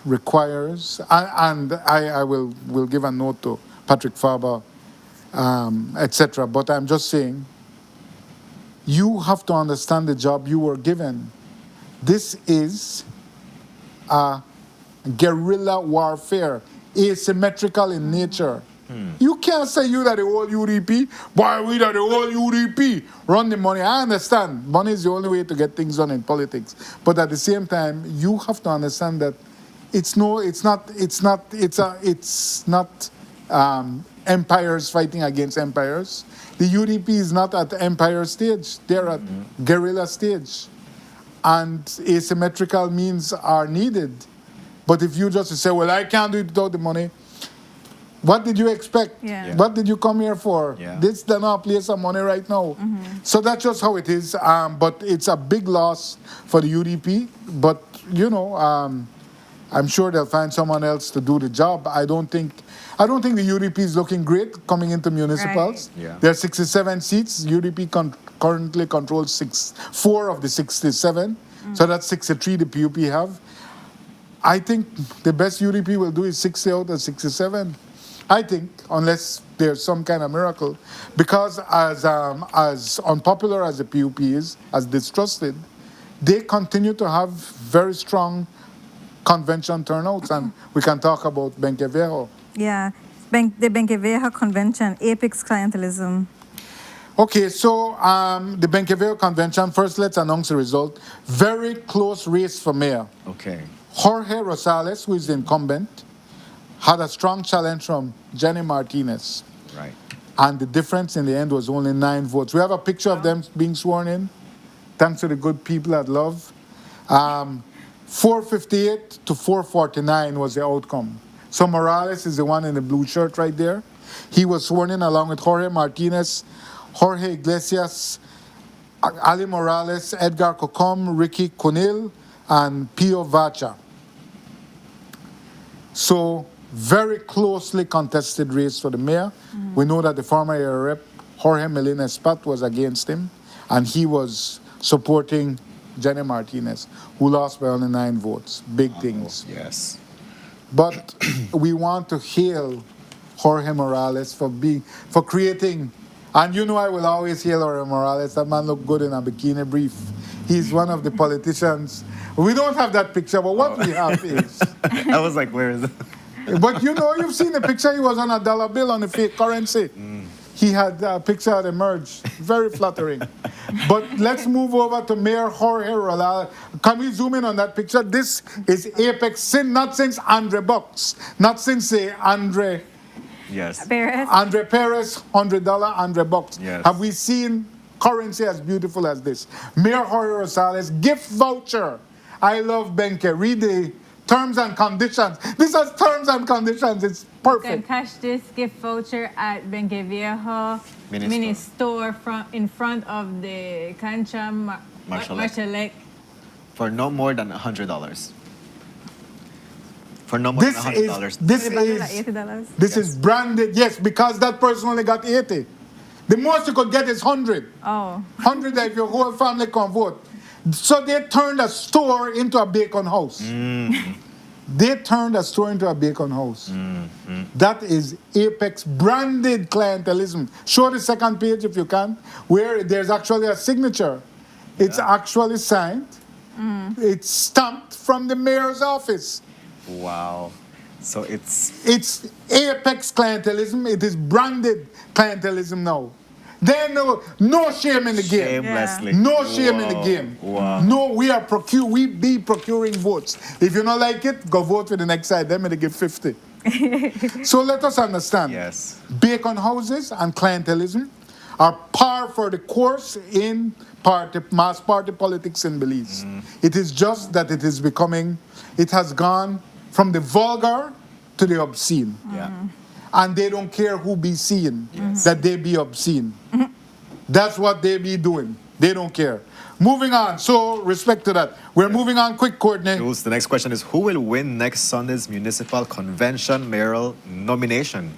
requires, and I will give a note to Patrick Faber, etc. But I'm just saying, you have to understand the job you were given. This is a guerrilla warfare, asymmetrical in nature. You can't say you that the whole UDP, boy, we that the whole UDP run the money. I understand money is the only way to get things done in politics, but at the same time, you have to understand that it's not empires fighting against empires. The UDP is not at the empire stage; they're at guerrilla stage, and asymmetrical means are needed. But if you just say, "Well, I can't do it without the money," what did you expect? Yeah. What did you come here for? Yeah. This does not place of money right now. So that's just how it is. But it's a big loss for the UDP. But, I'm sure they'll find someone else to do the job. I don't think the UDP is looking great coming into municipals. Right. Yeah. There are 67 seats. UDP currently controls 4 of the 67. So that's 63 the PUP have. I think the best UDP will do is 60 out of 67. I think, unless there's some kind of miracle, because as unpopular as the PUP is, as distrusted, they continue to have very strong convention turnouts, and we can talk about Benquevejo. Yeah. The Benquevejo Convention, apex clientelism. Okay, so the Benquevejo Convention, first let's announce the result. Very close race for mayor. Okay. Jorge Rosales, who is the incumbent, had a strong challenge from Jenny Martinez. Right. And the difference in the end was only 9 votes. We have a picture of them being sworn in, thanks to the good people at Love. 458 to 449 was the outcome. So Morales is the one in the blue shirt right there. He was sworn in along with Jorge Martinez, Jorge Iglesias, Ali Morales, Edgar Cocom, Ricky Conil, and Pio Vacha. So very closely contested race for the mayor. We know that the former area rep, Jorge Melina Espat, was against him, and he was supporting Jenny Martinez, who lost by only 9 votes. Big things. Yes. But we want to hail Jorge Morales for creating, and I will always hail Jorge Morales. That man looked good in a bikini brief. He's one of the politicians. We don't have that picture, but what we have is. I was like, where is it? But you've seen the picture. He was on a dollar bill on the fake currency. He had a picture that emerged. Very flattering. But let's move over to Mayor Jorge Rosales. Can we zoom in on that picture? This is apex, not since Andre Bucks, not since Andre Yes. Andre Perez, $100, Andre Bucks. Yes. Have we seen currency as beautiful as this? Mayor Jorge Rosales, gift voucher. I love Benke. Read the terms and conditions. This has terms and conditions. It's You can perfect. cash this gift voucher at Benquevejo Mini store in front of the Cancha Marchalek. For no more than $100. For no more than $100. This is $80. this is branded. Yes, because that person only got 80. The most you could get is 100. Oh. 100 if your whole family can vote. So they turned a store into a bacon house. They turned a store into a bacon house. That is apex branded clientelism. Show the second page if you can, where there's actually a signature. It's actually signed. It's stamped from the mayor's office. Wow. So it's It's apex clientelism. It is branded clientelism now. There no shame in the game. shamelessly. No shame in the Wow. game. Wow. No, we be procuring votes. If you don't like it, go vote for the next side. Them they give 50. So let us understand. Yes. Bacon houses and clientelism are par for the course in mass party politics in Belize. It is just that it has gone from the vulgar to the obscene. Yeah. And they don't care who be seen, Yes. that they be obscene. That's what they be doing. They don't care. Moving on. So, respect to that. We're moving on quick, Courtney. Jules, the next question is who will win next Sunday's municipal convention mayoral nomination?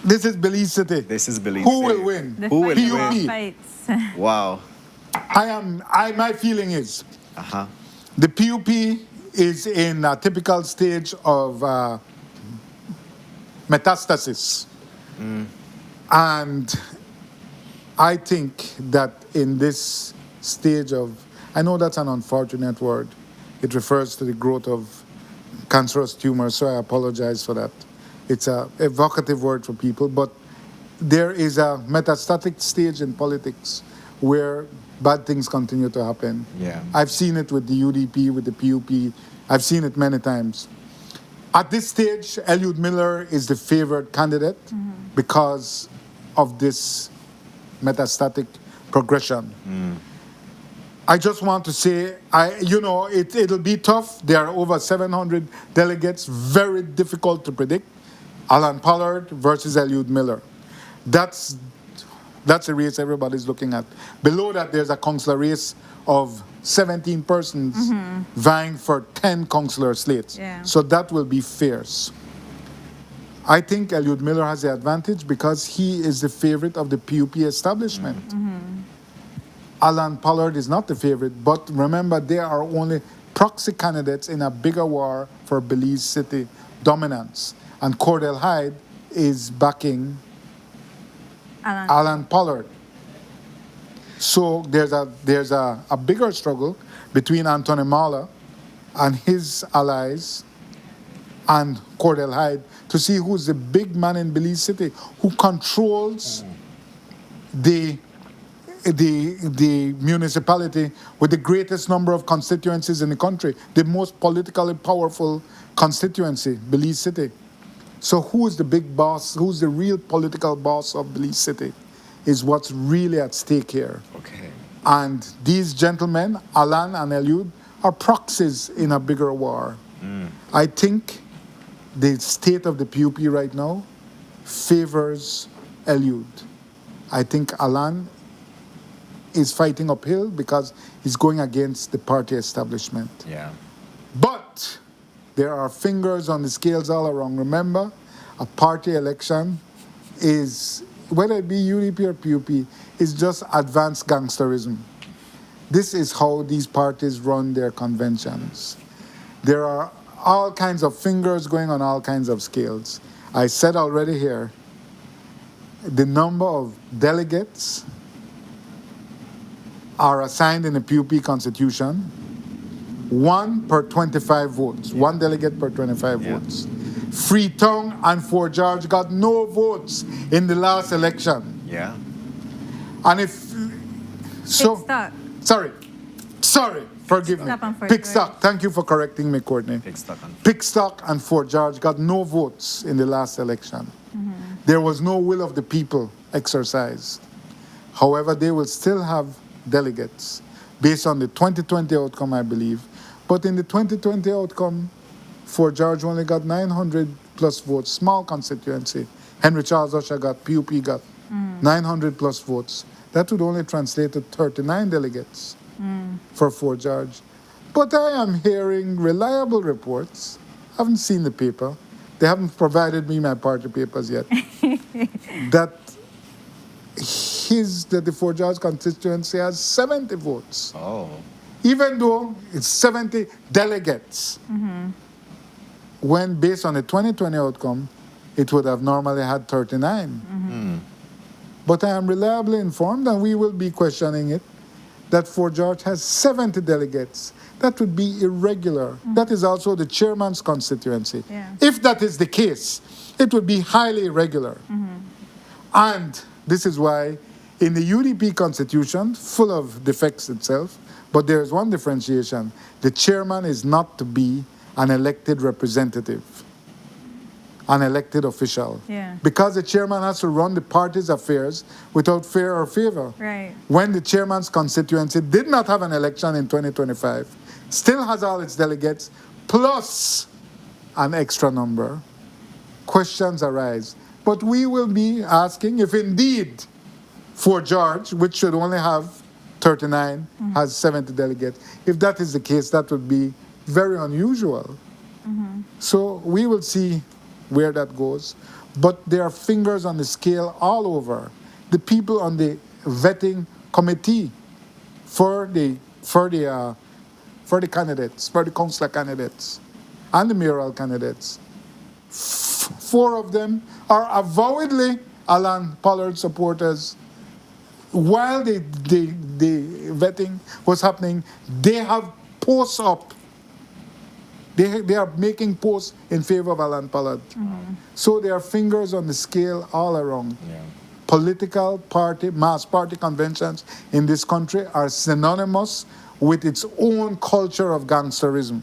This is Belize City. This is Belize Who City. will win? The Who will fight win? of fights. Wow. My feeling is Uh-huh. the PUP is in a typical stage of metastasis. And I think that in this stage of, I know that's an unfortunate word. It refers to the growth of cancerous tumors, so I apologize for that. It's a evocative word for people, but there is a metastatic stage in politics where bad things continue to happen. Yeah. I've seen it with the UDP, with the PUP. I've seen it many times. At this stage, Eliud Miller is the favored candidate because of this metastatic progression. I just want to say, it'll be tough. There are over 700 delegates, very difficult to predict. Alan Pollard versus Eliud Miller. That's a race everybody's looking at. Below that, there's a councillor race of 17 persons vying for 10 councillor slates. Yeah. So that will be fierce. I think Eliud Miller has the advantage because he is the favorite of the PUP establishment. Alan Pollard is not the favorite, but remember, they are only proxy candidates in a bigger war for Belize City dominance. And Cordell Hyde is backing Alan Pollard. So there's a bigger struggle between Anthony Mala and his allies and Cordell Hyde to see who's the big man in Belize City who controls the municipality with the greatest number of constituencies in the country, the most politically powerful constituency, Belize City. So who is the big boss, who's the real political boss of Belize City is what's really at stake here. Okay. And these gentlemen, Alan and Eliud, are proxies in a bigger war. I think the state of the PUP right now favors Eliud. I think Alan is fighting uphill because he's going against the party establishment. Yeah. But there are fingers on the scales all around. Remember, a party election is, whether it be UDP or PUP, is just advanced gangsterism. This is how these parties run their conventions. There are all kinds of fingers going on all kinds of scales. I said already here, the number of delegates are assigned in the PUP constitution, 1 per 25 votes, 1 delegate per 25 votes. Freetown and Fort George got no votes in the last election. Yeah. And if so, Stock. sorry, forgive me. Stock and Fort Pickstock, thank you for correcting me, Courtney. Pickstock and Fort George got no votes in the last election. There was no will of the people exercised. However, they will still have delegates based on the 2020 outcome, I believe. But in the 2020 outcome, Fort George only got 900 plus votes, small constituency. Henry Charles Usher got, PUP got 900 plus votes. That would only translate to 39 delegates for Fort George. But I am hearing reliable reports. I haven't seen the paper. They haven't provided me my party papers yet. that the Fort George constituency has 70 votes. Oh. Even though it's 70 delegates. When based on the 2020 outcome, it would have normally had 39. But I am reliably informed, and we will be questioning it, that Fort George has 70 delegates. that would be irregular. That is also the chairman's constituency. Yeah. If that is the case, it would be highly irregular. And this is why in the UDP constitution, full of defects itself, but there is one differentiation. The chairman is not to be an elected representative, an elected official. Yeah. Because the chairman has to run the party's affairs without fear or favor. Right. When the chairman's constituency did not have an election in 2025, still has all its delegates, plus an extra number, questions arise. But we will be asking if indeed Fort George, which should only have 39, has 70 delegates. If that is the case, that would be very unusual. So we will see where that goes. But there are fingers on the scale all over. The people on the vetting committee for the candidates, for the councillor candidates, and the mayoral candidates. 4 of them are avowedly Alan Pollard supporters. While the vetting was happening, they have posts up. They are making posts in favor of Alan Pollard. So there are fingers on the scale all around. Yeah. Political party, mass party conventions in this country are synonymous with its own culture of gangsterism.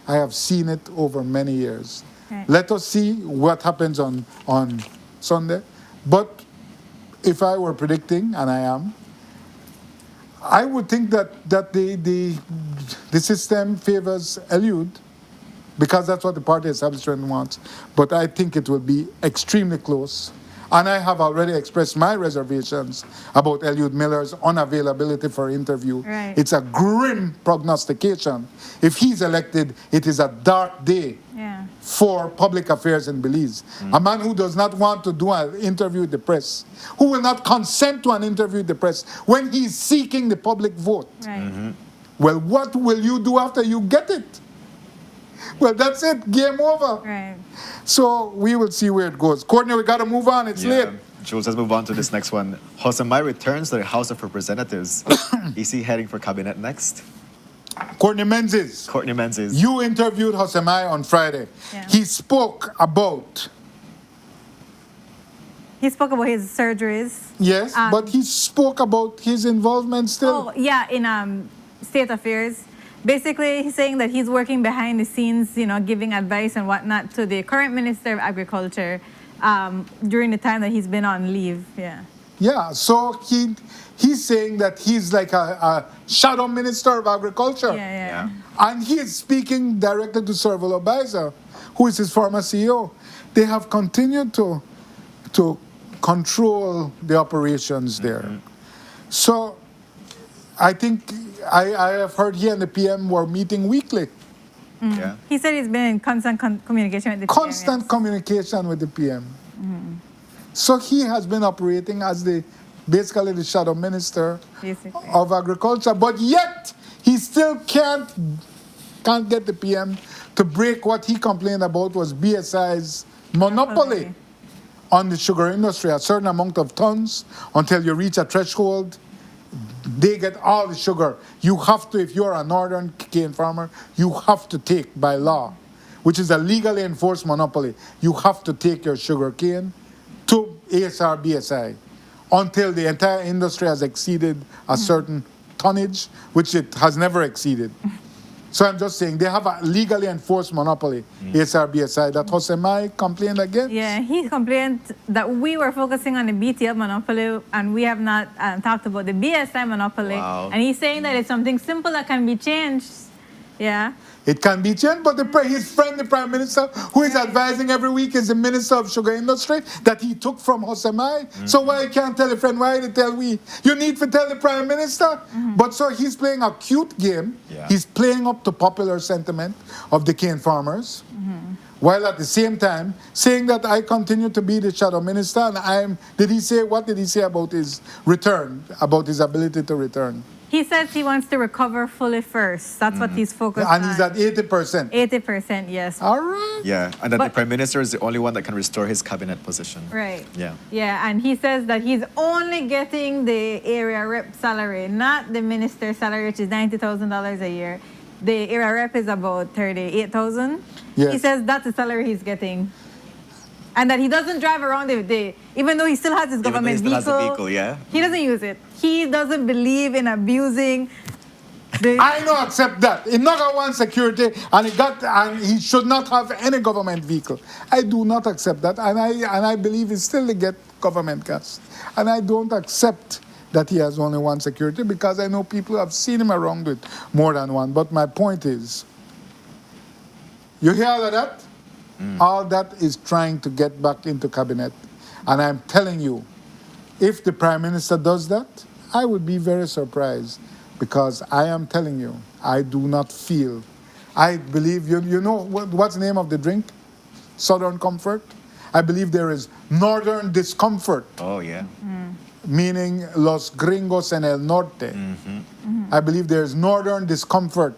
I have seen it over many years. Right. Let us see what happens on Sunday. But if I were predicting, and I am, I would think that the system favors Eliud, because that's what the party establishment wants. But I think it will be extremely close. And I have already expressed my reservations about Eliud Miller's unavailability for interview. Right. It's a grim prognostication. If he's elected, it is a dark day Yeah. for public affairs in Belize. A man who does not want to do an interview with the press, who will not consent to an interview with the press when he's seeking the public vote. Right. Well, what will you do after you get it? Well, that's it. Game over. Right. So we will see where it goes. Courtney, we got to move on. It's late. Jules, let's move on to this next one. Hosemai returns to the House of Representatives. Is he heading for cabinet next? Courtney Menzies, Courtney Menzies. you interviewed Hosemai on Friday. Yeah. He spoke about, He spoke about his surgeries. yes, but he spoke about his involvement still. Oh, yeah, in state affairs. Basically, he's saying that he's working behind the scenes, giving advice and whatnot to the current Minister of Agriculture during the time that he's been on leave. Yeah. Yeah, so he's saying that he's like a shadow Minister of Agriculture. Yeah. And he is speaking directly to Serval Obaiza, who is his former CEO. They have continued to control the operations there. So I think I have heard he and the PM were meeting weekly. Yeah. He said he's been in constant communication with the Constant PM. communication with the PM. So he has been operating as basically the shadow minister Basically. of agriculture, but yet he still can't get the PM to break what he complained about was BSI's monopoly on the sugar industry, a certain amount of tons until you reach a threshold. They get all the sugar. You have to, if you're a northern cane farmer, you have to take by law, which is a legally enforced monopoly, you have to take your sugar cane to ASR BSI until the entire industry has exceeded a certain tonnage, which it has never exceeded. So I'm just saying, they have a legally enforced monopoly, ASR BSI, that Hosemai complained against. Yeah, he complained that we were focusing on the BTL monopoly and we have not talked about the BSI monopoly. Wow. And he's saying that it's something simple that can be changed. Yeah. It can be changed, but his friend, the Prime Minister, who is advising every week, is the Minister of Sugar Industry that he took from Hosemai. So why he can't tell a friend? Why they tell we? You need to tell the Prime Minister. But so he's playing a cute game. Yeah. He's playing up to popular sentiment of the cane farmers, while at the same time saying that I continue to be the shadow minister. And what did he say about his return, about his ability to return? He says he wants to recover fully first. That's what he's focused And on. he's at 80%. 80%, yes. All right. Yeah, and that the But- Prime Minister is the only one that can restore his cabinet position. Right. Yeah. Yeah, and he says that he's only getting the area rep salary, not the minister's salary, which is $90,000 a year. the area rep is about 38,000. Yes. He says that's the salary he's getting. And that he doesn't drive around even though he still has his Even though he government still has a vehicle. vehicle, yeah? He doesn't use it. He doesn't believe in abusing the. I don't accept that. He not got one security, and he should not have any government vehicle. I do not accept that, and I believe he still get government gas, and I don't accept that he has only one security because I know people have seen him around with more than one. But my point is, you hear all of that? All that is trying to get back into cabinet, and I'm telling you, if the Prime Minister does that, I would be very surprised. Because I am telling you, I do not feel. I believe, you know what's the name of the drink? Southern Comfort. I believe there is Northern Discomfort, Oh, yeah. meaning Los Gringos en el Norte. I believe there is Northern Discomfort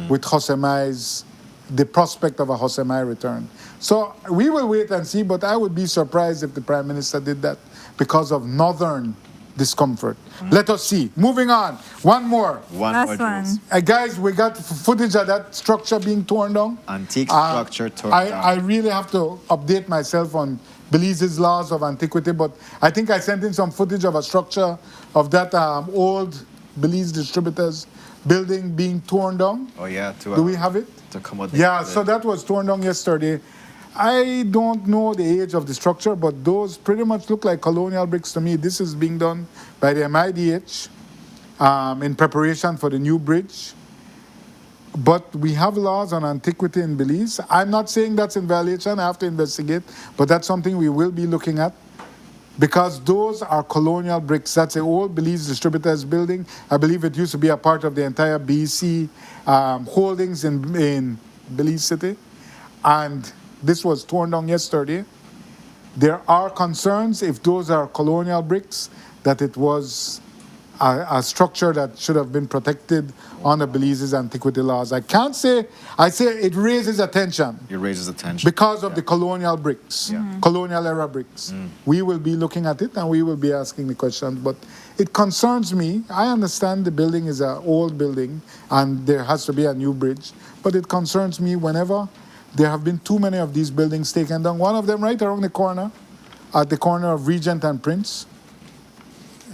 with Josemai's, the prospect of a Josemai return. So we will wait and see, but I would be surprised if the Prime Minister did that because of Northern discomfort. Let us see. Moving on. One more. Last one. Jules. Guys, we got footage of that structure being torn down. Antique structure torn down. I really have to update myself on Belize's laws of antiquity, but I think I sent in some footage of a structure of that old Belize distributors building being torn down. Oh, yeah. Do we have it? To accommodate Yeah, the- so that was torn down yesterday. I don't know the age of the structure, but those pretty much look like colonial bricks to me. This is being done by the MIDH in preparation for the new bridge. But we have laws on antiquity in Belize. I'm not saying that's in violation. I have to investigate. But that's something we will be looking at. Because those are colonial bricks. That's the old Belize Distributors building. I believe it used to be a part of the entire BC holdings in Belize City. And this was torn down yesterday. There are concerns if those are colonial bricks that it was a structure that should have been protected under Belize's antiquity laws. I can't say, I say it raises attention. It raises attention. Because of the colonial bricks, colonial era bricks. We will be looking at it and we will be asking the questions. But it concerns me. I understand the building is an old building and there has to be a new bridge. But it concerns me whenever there have been too many of these buildings taken down. One of them right around the corner, at the corner of Regent and Prince.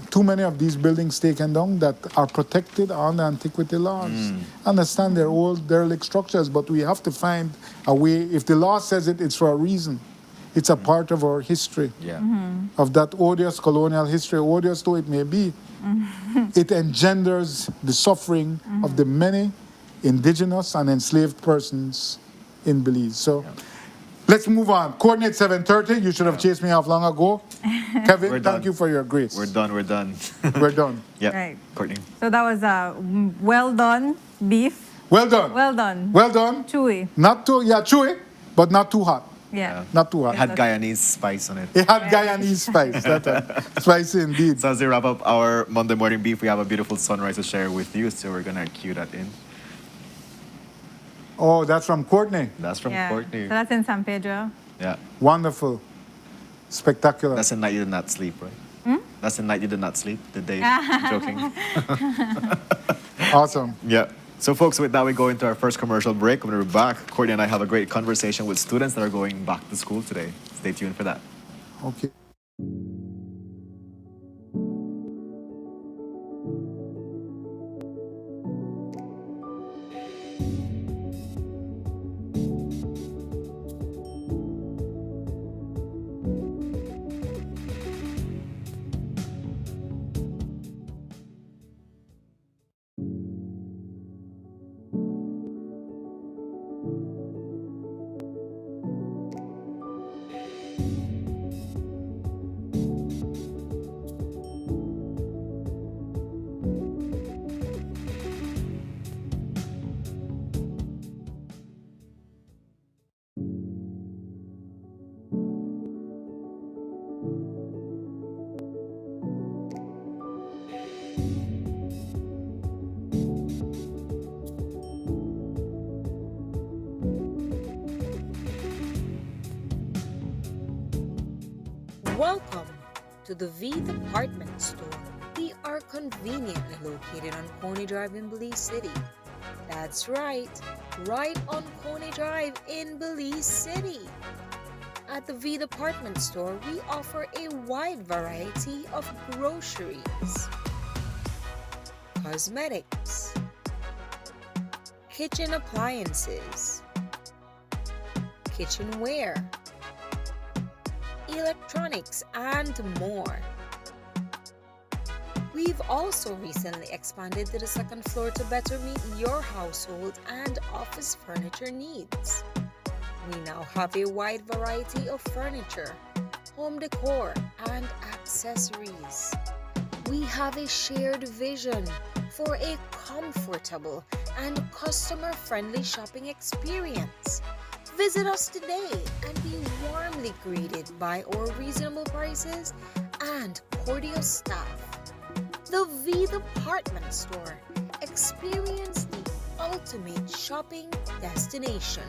Too many of these buildings taken down that are protected under antiquity laws. Understand they're old derelict structures, but we have to find a way. If the law says it, it's for a reason. It's a part of our history, Yeah. of that odious colonial history, odious though it may be. It engenders the suffering of the many indigenous and enslaved persons in Belize. So let's move on. Coordinate 7:30. You should have chased me off long ago. Kevin, We're thank done. you for your grace. We're done. We're done. We're done. Yeah. Right. Courtney. So that was a well done beef. Well done. Well done. Well done. Chewy. Not too, chewy, but not too hot. Yeah. Not too hot. Had Guyanese spice on it. It had Guyanese spice. That's spicy indeed. So as we wrap up our Monday morning beef, we have a beautiful sunrise to share with you. So we're gonna cue that in. Oh, that's from Courtney. That's from Yeah. Courtney. So that's in San Pedro. Yeah. Wonderful. Spectacular. That's the night you did not sleep, right? That's the night you did not sleep. The day. Joking. Awesome. Yeah. So, folks, with that, we go into our first commercial break. When we're back, Courtney and I have a great conversation with students that are going back to school today. Stay tuned for that. Okay. Welcome to the V Department Store. We are conveniently located on Coney Drive in Belize City. That's right on Coney Drive in Belize City. At the V Department Store, we offer a wide variety of groceries, cosmetics, kitchen appliances, kitchenware, electronics, and more. We've also recently expanded to the second floor to better meet your household and office furniture needs. We now have a wide variety of furniture, home decor, and accessories. We have a shared vision for a comfortable and customer-friendly shopping experience. Visit us today and be warmly greeted by our reasonable prices and cordial staff. The V Department Store. Experience the ultimate shopping destination.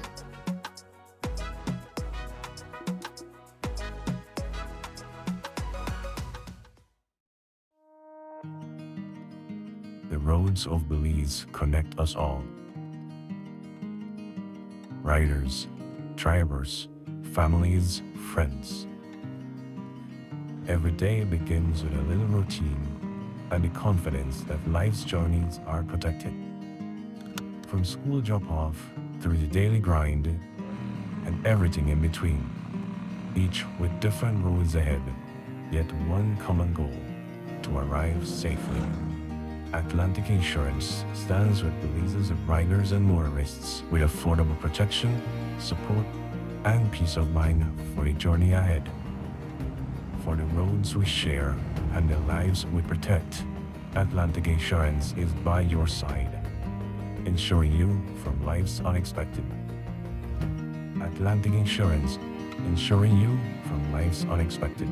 The roads of Belize connect us all. Riders, drivers, families, friends. Every day begins with a little routine and the confidence that life's journeys are protected. From school drop-off through the daily grind and everything in between, each with different roads ahead, yet one common goal: to arrive safely. Atlantic Insurance stands with Belize's riders and motorists with affordable protection, support, and peace of mind for the journey ahead. For the roads we share and the lives we protect, Atlantic Insurance is by your side, insuring you from life's unexpected. Atlantic Insurance, insuring you from life's unexpected.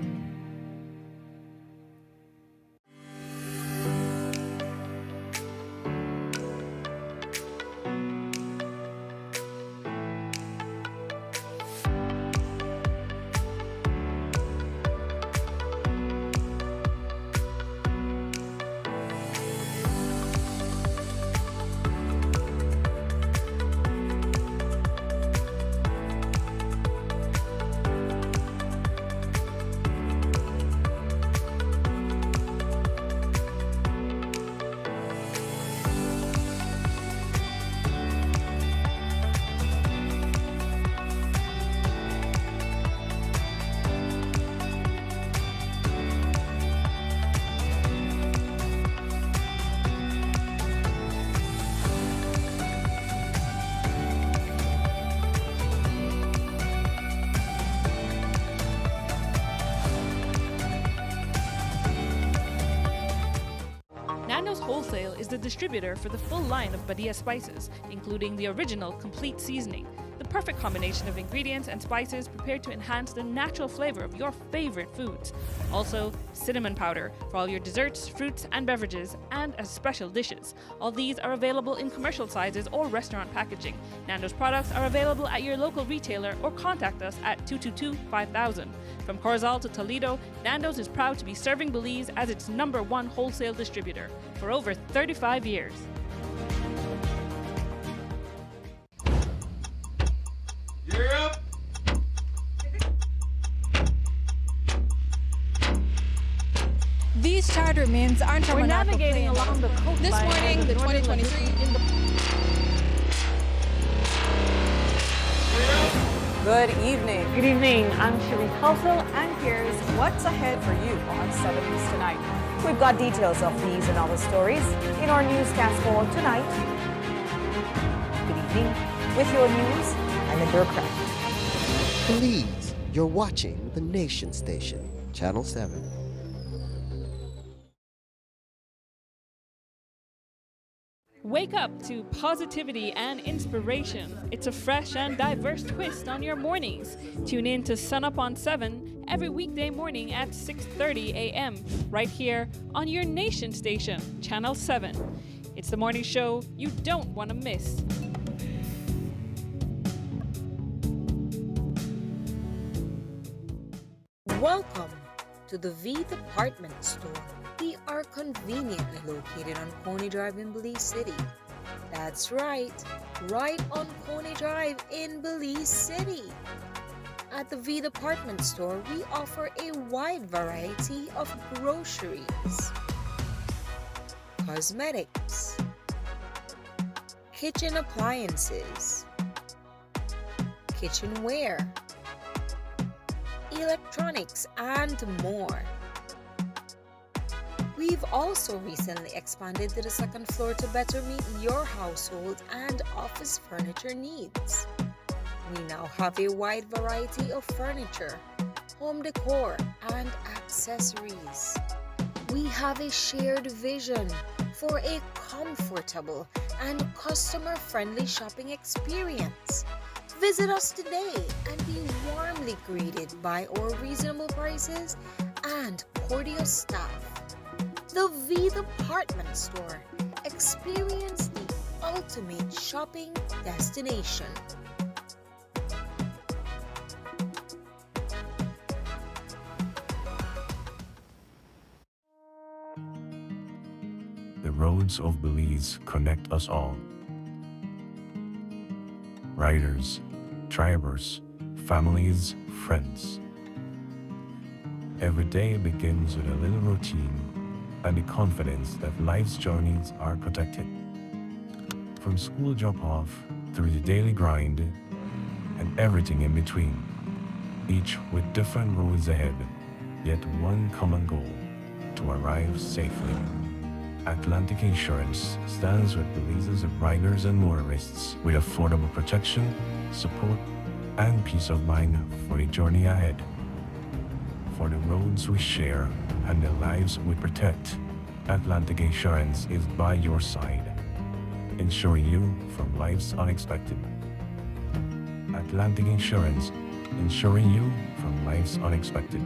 Nando's Wholesale is the distributor for the full line of Badia spices, including the original complete seasoning, the perfect combination of ingredients and spices prepared to enhance the natural flavor of your favorite foods. Also, cinnamon powder for all your desserts, fruits, and beverages, and as special dishes. All these are available in commercial sizes or restaurant packaging. Nando's products are available at your local retailer or contact us at 222-5000. From Corzal to Toledo, Nando's is proud to be serving Belize as its #1 wholesale distributor for over 35 years. Europe! These charter means aren't We're navigating along the coastline. This morning, the 2023 Good evening. Good evening. I'm Cherise Halsell, and here's what's ahead for you on 7 News Tonight. We've got details of these and other stories in our newscast for tonight. Good evening. With your news, I'm Indra Craft. Please, you're watching the Nation Station, Channel 7. Wake up to positivity and inspiration. It's a fresh and diverse twist on your mornings. Tune in to Sunup on 7 every weekday morning at 6:30 a.m. right here on your Nation Station, Channel 7. It's the morning show you don't want to miss. Welcome to the V Department Store. We are conveniently located on Coney Drive in Belize City. That's right on Coney Drive in Belize City. At the V Department Store, we offer a wide variety of groceries, cosmetics, kitchen appliances, kitchenware, electronics, and more. We've also recently expanded to the second floor to better meet your household and office furniture needs. We now have a wide variety of furniture, home decor, and accessories. We have a shared vision for a comfortable and customer-friendly shopping experience. Visit us today and be warmly greeted by our reasonable prices and cordial staff. The V Department Store. Experience the ultimate shopping destination. The roads of Belize connect us all. Riders, drivers, families, friends. Every day begins with a little routine and the confidence that life's journeys are protected. From school drop-off through the daily grind and everything in between, each with different roads ahead, yet one common goal: to arrive safely. Atlantic Insurance stands with Belize's riders and motorists with affordable protection, support, and peace of mind for the journey ahead. For the roads we share and the lives we protect, Atlantic Insurance is by your side, insuring you from life's unexpected. Atlantic Insurance, insuring you from life's unexpected.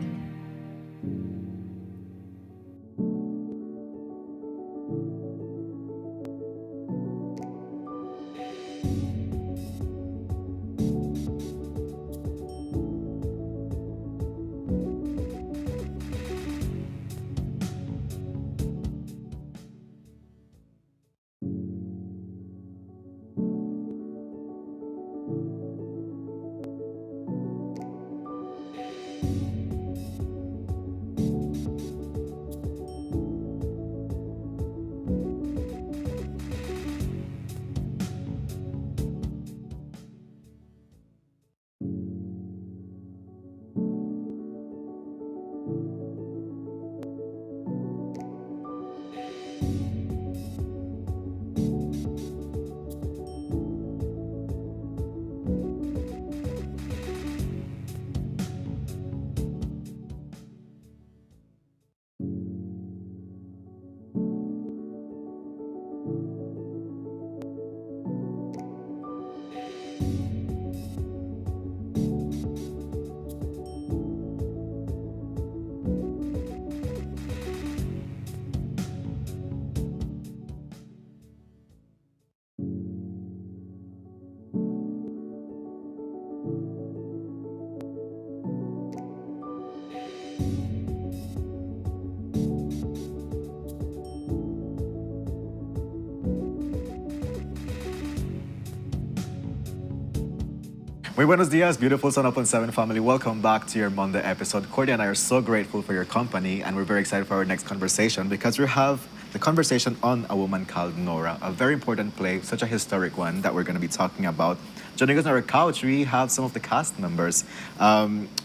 Muy buenos dias, beautiful Sunup on 7 family. Welcome back to your Monday episode. Cordy and I are so grateful for your company, and we're very excited for our next conversation because we have the conversation on a woman called Nora, a very important play, such a historic one that we're going to be talking about. Joining us on our couch, we have some of the cast members.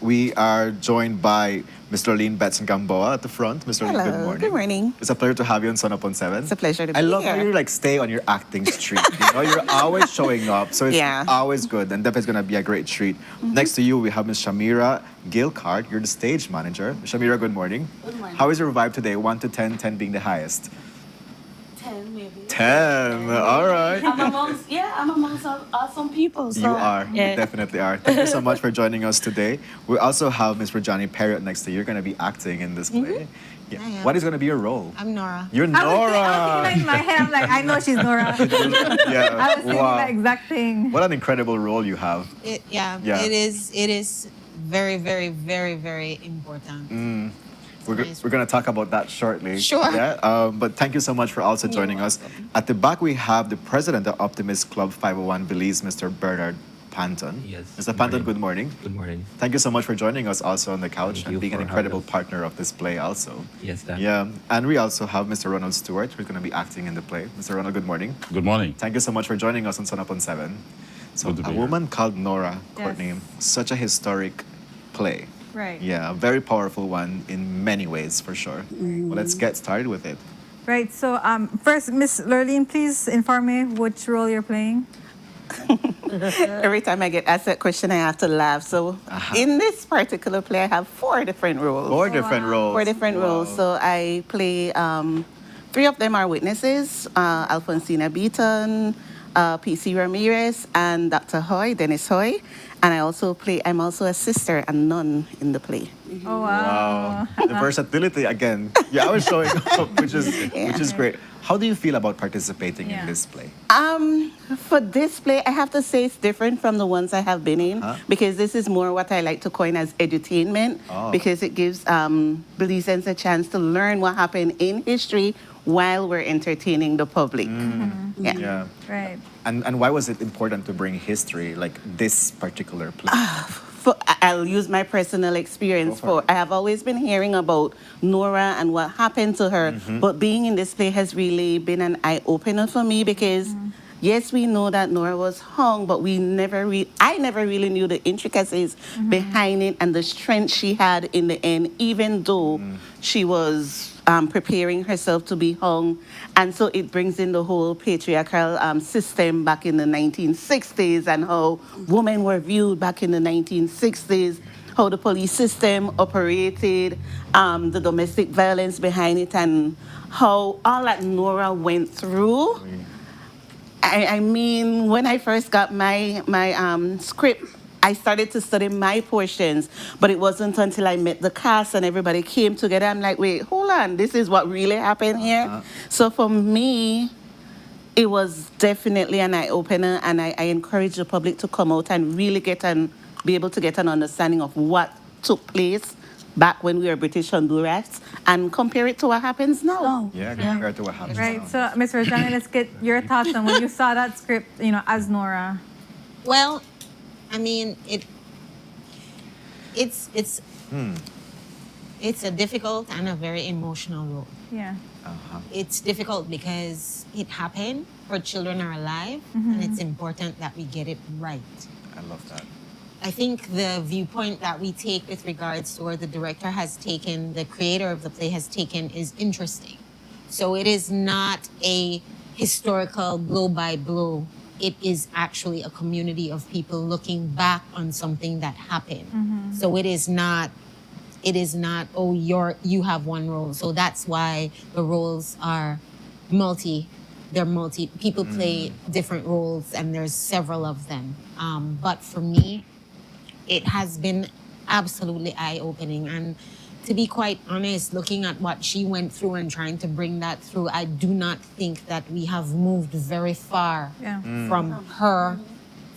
We are joined by Mr. Lean Betson Gamboa at the front. Mr. Lean, good morning. Good morning. It's a pleasure to have you on Sunup on 7. It's a pleasure to be I love here. how you stay on your acting streak. You're always showing up, so it's always good, and definitely going to be a great treat. Next to you, we have Ms. Shamira Gilcard. You're the stage manager. Shamira, good morning. Good morning. How is your vibe today? 1 to 10, 10 being the highest. 10 maybe. 10, all right. I'm amongst awesome people. So, You are. You definitely are. Thank you so much for joining us today. We also have Ms. Rajani Perriott next to you. You're going to be acting in this play. Yeah. What is going to be your role? I'm Nora. You're Nora. I was thinking in my head, I'm like, I know she's Nora. Yeah. I was thinking the exact thing. What an incredible role you have. It is very, very, very, very important. We're going to talk about that shortly. Sure. Yeah. But thank you so much for also joining us. At the back, we have the president of Optimist Club 501 Belize, Mr. Bernard Panton. Yes. Mr. Panton, good morning. Good morning. Thank you so much for joining us also on the couch Thank and you being an for incredible having us. partner of this play also. Yes, Dan. Yeah. And we also have Mr. Ronald Stewart, who's going to be acting in the play. Mr. Ronald, good morning. Good morning. Thank you so much for joining us on Sunup on 7. So, Good to be A here. Woman Called Nora, Yes. Courtney, such a historic play. Right. Yeah, a very powerful one in many ways, for sure. Well, let's get started with it. Right. So first, Miss Lurleen, please inform me which role you're playing. Every time I get asked that question, I have to laugh. So in this particular play, I have 4 different roles. 4 different roles. 4 different roles. So I play, 3 of them are witnesses, Alfonsina Beaton, PC Ramirez, and Dr. Hoy, Dennis Hoy. And I'm also a sister and nun in the play. Oh, wow. The versatility again. Yeah, I was showing up, which is great. How do you feel about participating in this play? For this play, I have to say it's different from the ones I have been in because this is more what I like to coin as edutainment because it gives Belizeans a chance to learn what happened in history while we're entertaining the public. Yeah. Right. And why was it important to bring history, like this particular play? I'll use my personal experience. I have always been hearing about Nora and what happened to her, but being in this play has really been an eye-opener for me because yes, we know that Nora was hung, but I never really knew the intricacies behind it and the strength she had in the end, even though she was preparing herself to be hung. And so it brings in the whole patriarchal system back in the 1960s and how women were viewed back in the 1960s, how the police system operated, the domestic violence behind it, and how all that Nora went through. I mean, when I first got my script, I started to study my portions, but it wasn't until I met the cast and everybody came together. I'm like, wait, hold on, this is what really happened here? So for me, it was definitely an eye-opener, and I encourage the public to come out and really be able to get an understanding of what took place back when we were British Honduras and compare it to what happens now. Yeah, compared to what happens Right. now. So, Ms. Rajani, let's get your thoughts on when you saw that script, as Nora. Well, I mean, it's a difficult and a very emotional role. Yeah. It's difficult because it happened, her children are alive, and it's important that we get it right. I love that. I think the viewpoint that we take with regards to where the director has taken, the creator of the play has taken, is interesting. So it is not a historical blow-by-blow. It is actually a community of people looking back on something that happened. So it is not, oh, you have one role. So that's why the roles are people play different roles and there's several of them. But for me, it has been absolutely eye-opening. And to be quite honest, looking at what she went through and trying to bring that through, I do not think that we have moved very far from her,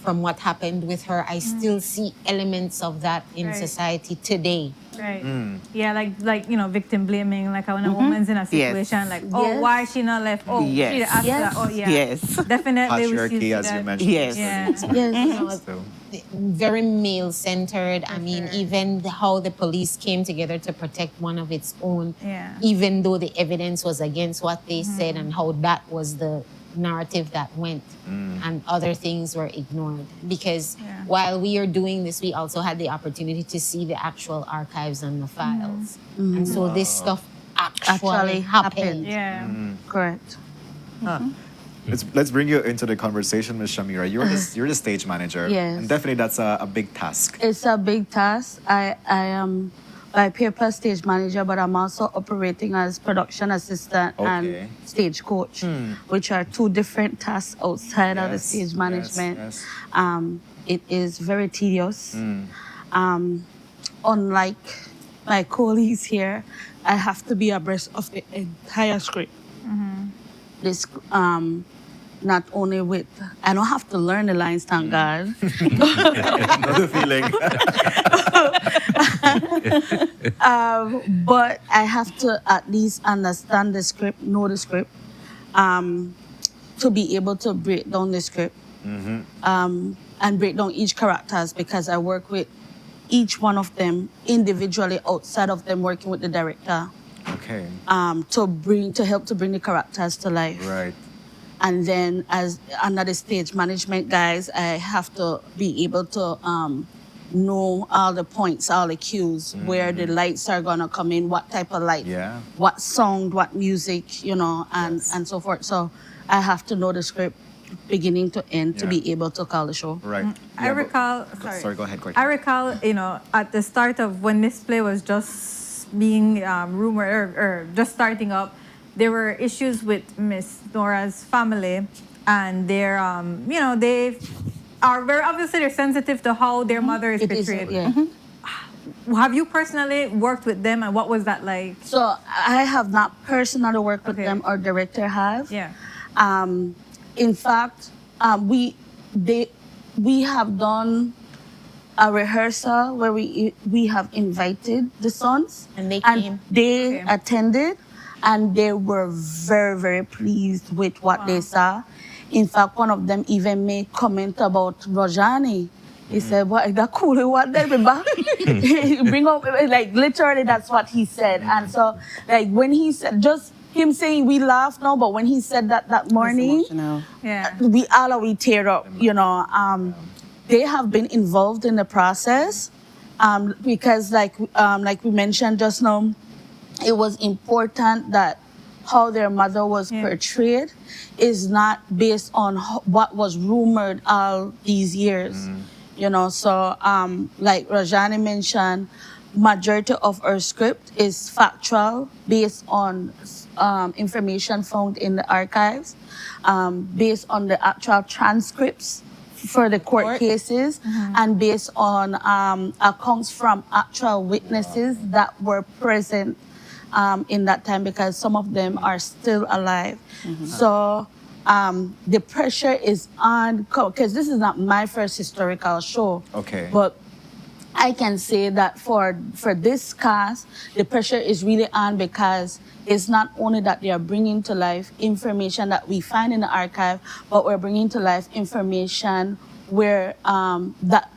from what happened with her. I still see elements of that in society today. Right. Yeah, like victim blaming, like when a woman's in a situation, like, oh, why is she not left? Oh, she asked that. Oh, yeah. Yes. Definitely. Patriarchy, as you mentioned. Yes. Very male-centered. I mean, even how the police came together to protect one of its own, even though the evidence was against what they said and how that was the narrative that went and other things were ignored. Because while we are doing this, we also had the opportunity to see the actual archives and the files. And so this stuff actually happened. Yeah. Correct. Let's bring you into the conversation, Ms. Shamira. You're the stage manager. Yes. And definitely that's a big task. It's a big task. I am by paper stage manager, but I'm also operating as production assistant and stage coach, which are 2 different tasks outside of the stage management. It is very tedious. Unlike my colleagues here, I have to be abreast of the entire script. not only with, I don't have to learn the lines, thank God. Another feeling. But I have to at least understand the script, know the script, to be able to break down the script, and break down each characters, because I work with each one of them individually outside of them working with the director. Okay. To help to bring the characters to life. Right. And then as under the stage management guys, I have to be able to know all the points, all the cues, where the lights are gonna come in, what type of light, what sound, what music, and so forth. So I have to know the script beginning to end to be able to call the show. Right. I recall, sorry, go ahead, Courtney. I recall, at the start of when this play was just being rumored or just starting up, there were issues with Miss Nora's family, and they're, they are very obviously they're sensitive to how their mother is portrayed. Have you personally worked with them, and what was that like? So I have not personally worked with them. Our director have. Yeah. In fact, we have done a rehearsal where we have invited the sons, and they came. They attended, and they were very, very pleased with what they saw. In fact, one of them even made comment about Rajani. He said, "What is that cool? What they remember?" Bring up, like, literally, that's what he said. And so, like, when he said, just him saying, we laugh now, but when he said that morning, we tear up, They have been involved in the process, because like we mentioned just now, it was important that how their mother was portrayed is not based on what was rumored all these years. So like Rajani mentioned, majority of our script is factual, based on information found in the archives, based on the actual transcripts for the court cases, and based on accounts from actual witnesses that were present in that time, because some of them are still alive. So the pressure is on, because this is not my first historical show. Okay. But I can say that for this cast, the pressure is really on, because it's not only that they are bringing to life information that we find in the archive, but we're bringing to life information where that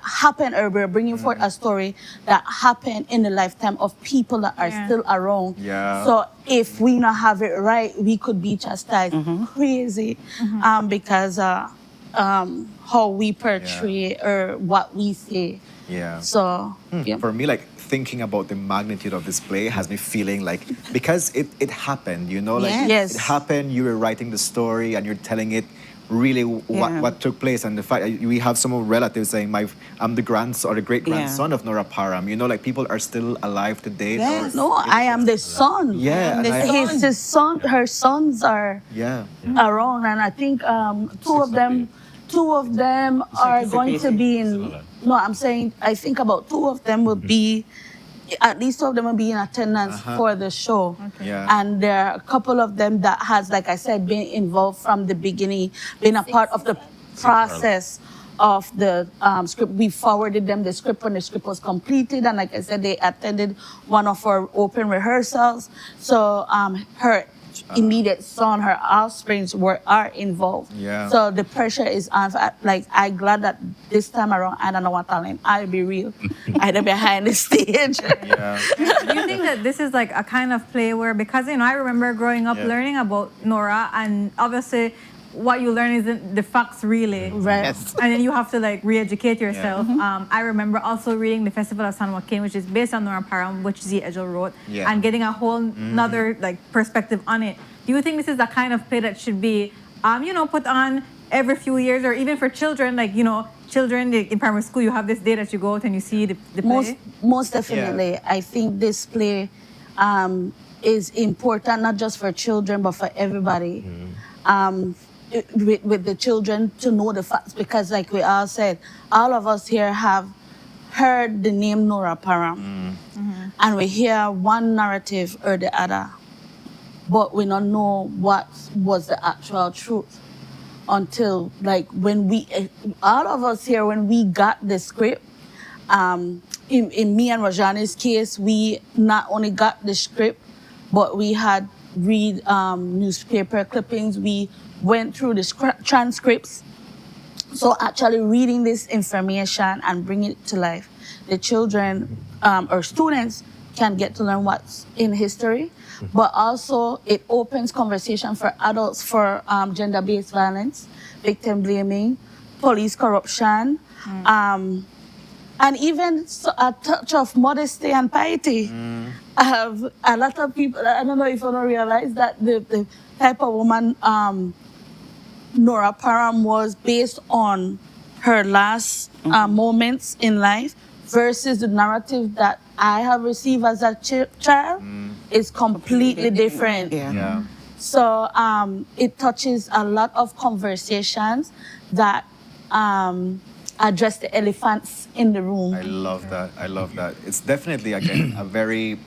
happened, or we're bringing forth a story that happened in the lifetime of people that are still around. So if we not have it right, we could be chastised crazy, because how we portray or what we say. So for me, like, thinking about the magnitude of this play has me feeling like, because it happened, it happened, you were writing the story and you're telling it really what took place, and the fact that we have some relatives saying, I'm the grandson or the great grandson of Nora Parham, like, people are still alive today. I am the son. His son, her sons are around, and I think two of them are going to be in. No, I'm saying I think about two of them will be. At least two of them will be in attendance for the show. And there are a couple of them that has, like I said, been involved from the beginning, been a part of the process of the script. We forwarded them the script when the script was completed, and like I said, they attended one of our open rehearsals. So her immediate son, her offsprings are involved. So the pressure is on. Like, I'm glad that this time around, I don't know what talent. I'll be real. I'm behind the stage. Do you think that this is like a kind of play where, because I remember growing up learning about Nora, and obviously what you learn isn't the facts really, right? And then you have to like re-educate yourself. I remember also reading the Festival of San Joaquin, which is based on Nora Parham, which Z. Edgel wrote, and getting a whole another like perspective on it. Do you think this is the kind of play that should be, put on every few years, or even for children, like children in primary school, you have this day that you go out and you see the play? Most definitely, I think this play is important not just for children but for everybody. With the children to know the facts, because like we all said, all of us here have heard the name Nora Parham, and we hear one narrative or the other. but we don't know what was the actual truth until like when we, all of us here, when we got the script, in me and Rajani's case, we not only got the script, but we had read newspaper clippings. We went through the transcripts. So actually reading this information and bringing it to life, the children or students can get to learn what's in history, but also it opens conversation for adults for gender-based violence, victim blaming, police corruption, and even a touch of modesty and piety. A lot of people, I don't know if you don't realize that the type of woman Nora Parham was based on her last moments in life versus the narrative that I have received as a child is completely different. Yeah. So it touches a lot of conversations that address the elephants in the room. I love that. I love that. It's definitely, again, a very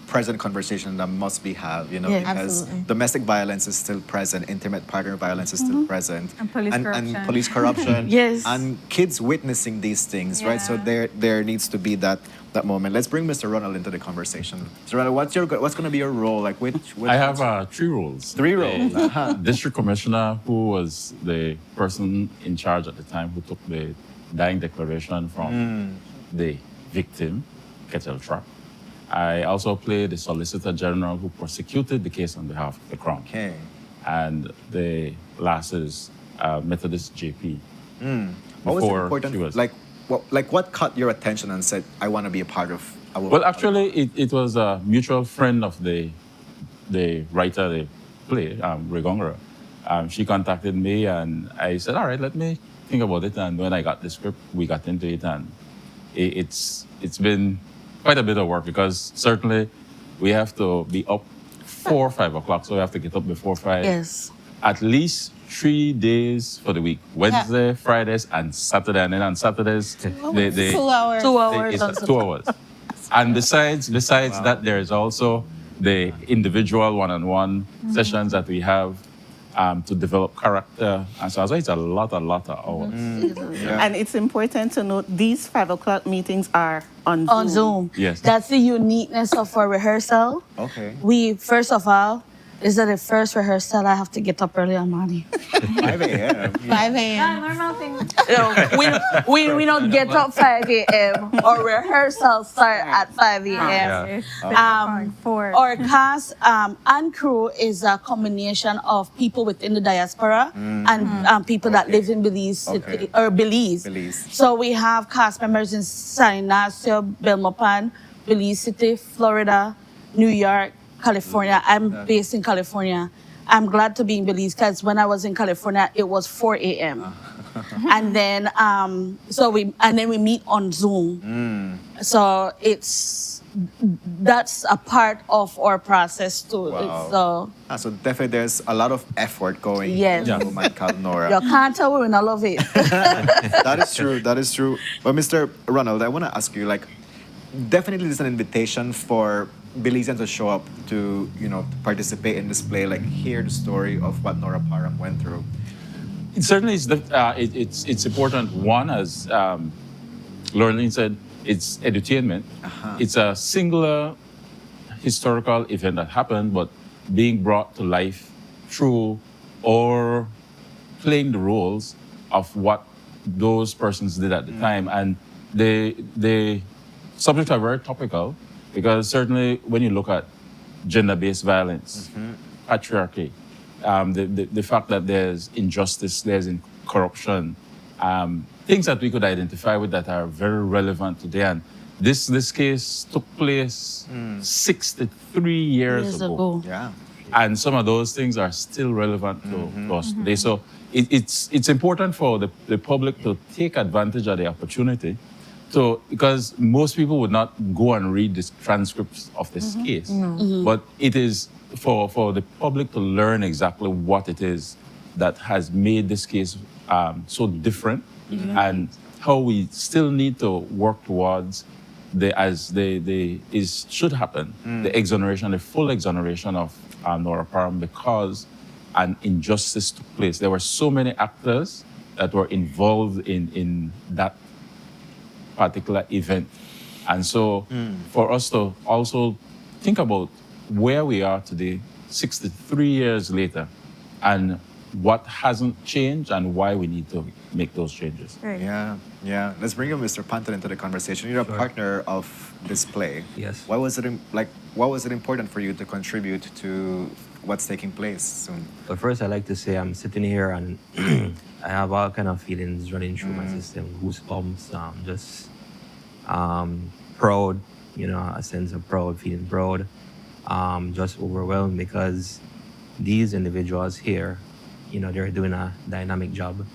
present conversation that must be had, you know, Yeah, because absolutely. domestic violence is still present, intimate partner violence is still present. And police corruption. And police corruption. Yes. And kids witnessing these things, right? So there needs to be that moment. Let's bring Mr. Ronald into the conversation. Mr. Ronald, what's going to be your role? Like, which I have 3 roles. 3 roles. The district commissioner, who was the person in charge at the time who took the dying declaration from the victim, Kettle Trap. I also play the Solicitor General who prosecuted the case on behalf of the Crown. Okay. And the last is Methodist JP. What was Before important? she was- What caught your attention and said, I want to be a part of? Well, actually, it was a mutual friend of the writer, the play, Regongora. She contacted me, and I said, all right, let me think about it. And when I got the script, we got into it, and it's been quite a bit of work, because certainly we have to be up 4 or 5 o'clock, so we have to get up before 5. Yes. At least 3 days for the week: Wednesday, Fridays, and Saturday. And then on Saturdays, 2 hours. 2 hours. it's 2 hours. And besides that, there is also the individual one-on-one sessions that we have to develop character. And so it's a lot of hours. And it's important to note these 5 o'clock meetings are on Zoom. On Zoom. Yes. That's the uniqueness of our rehearsal. Okay. We, first of all, is that the first rehearsal I have to get up early in the morning. 5 a.m. 5 a.m. Normal thing. We don't get up 5 a.m. Our rehearsals start at 5 a.m. Our cast and crew is a combination of people within the diaspora and people that live in Belize City, or Belize. So we have cast members in San Ignacio, Belmopan, Belize City, Florida, New York, California. I'm based in California. I'm glad to be in Belize because when I was in California, it was 4 a.m. And then we meet on Zoom. So that's a part of our process too. Wow. So definitely there's a lot of effort going Yes. into a woman called Nora. You can't tell we're not love it. That is true. That is true. But Mr. Ronald, I want to ask you, like, definitely there's an invitation for Belizeans to show up to, participate in this play, like hear the story of what Nora Parham went through. It certainly is. It's important. One, as Laureline said, it's edutainment. It's a singular historical event that happened, but being brought to life through or playing the roles of what those persons did at the time. And the subjects are very topical, because certainly when you look at gender-based violence, patriarchy, the fact that there's injustice, there's corruption, things that we could identify with that are very relevant today. And this case took place 63 years ago. Yeah. And some of those things are still relevant to us today. So it's important for the public to take advantage of the opportunity. Because most people would not go and read the transcripts of this case. But it is for the public to learn exactly what it is that has made this case so different, and how we still need to work towards should happen, the exoneration, the full exoneration of Nora Parham because an injustice took place. There were so many actors that were involved in that particular event. And so for us to also think about where we are today, 63 years later, and what hasn't changed and why we need to make those changes. Right. Yeah. Let's bring in Mr. Panton into the conversation. You're a partner of this play. Yes. Why was it important for you to contribute to what's taking place soon? But first, I'd like to say I'm sitting here and I have all kind of feelings running through my system, goosebumps, just proud, a sense of proud, feeling proud, just overwhelmed because these individuals here, they're doing a dynamic job.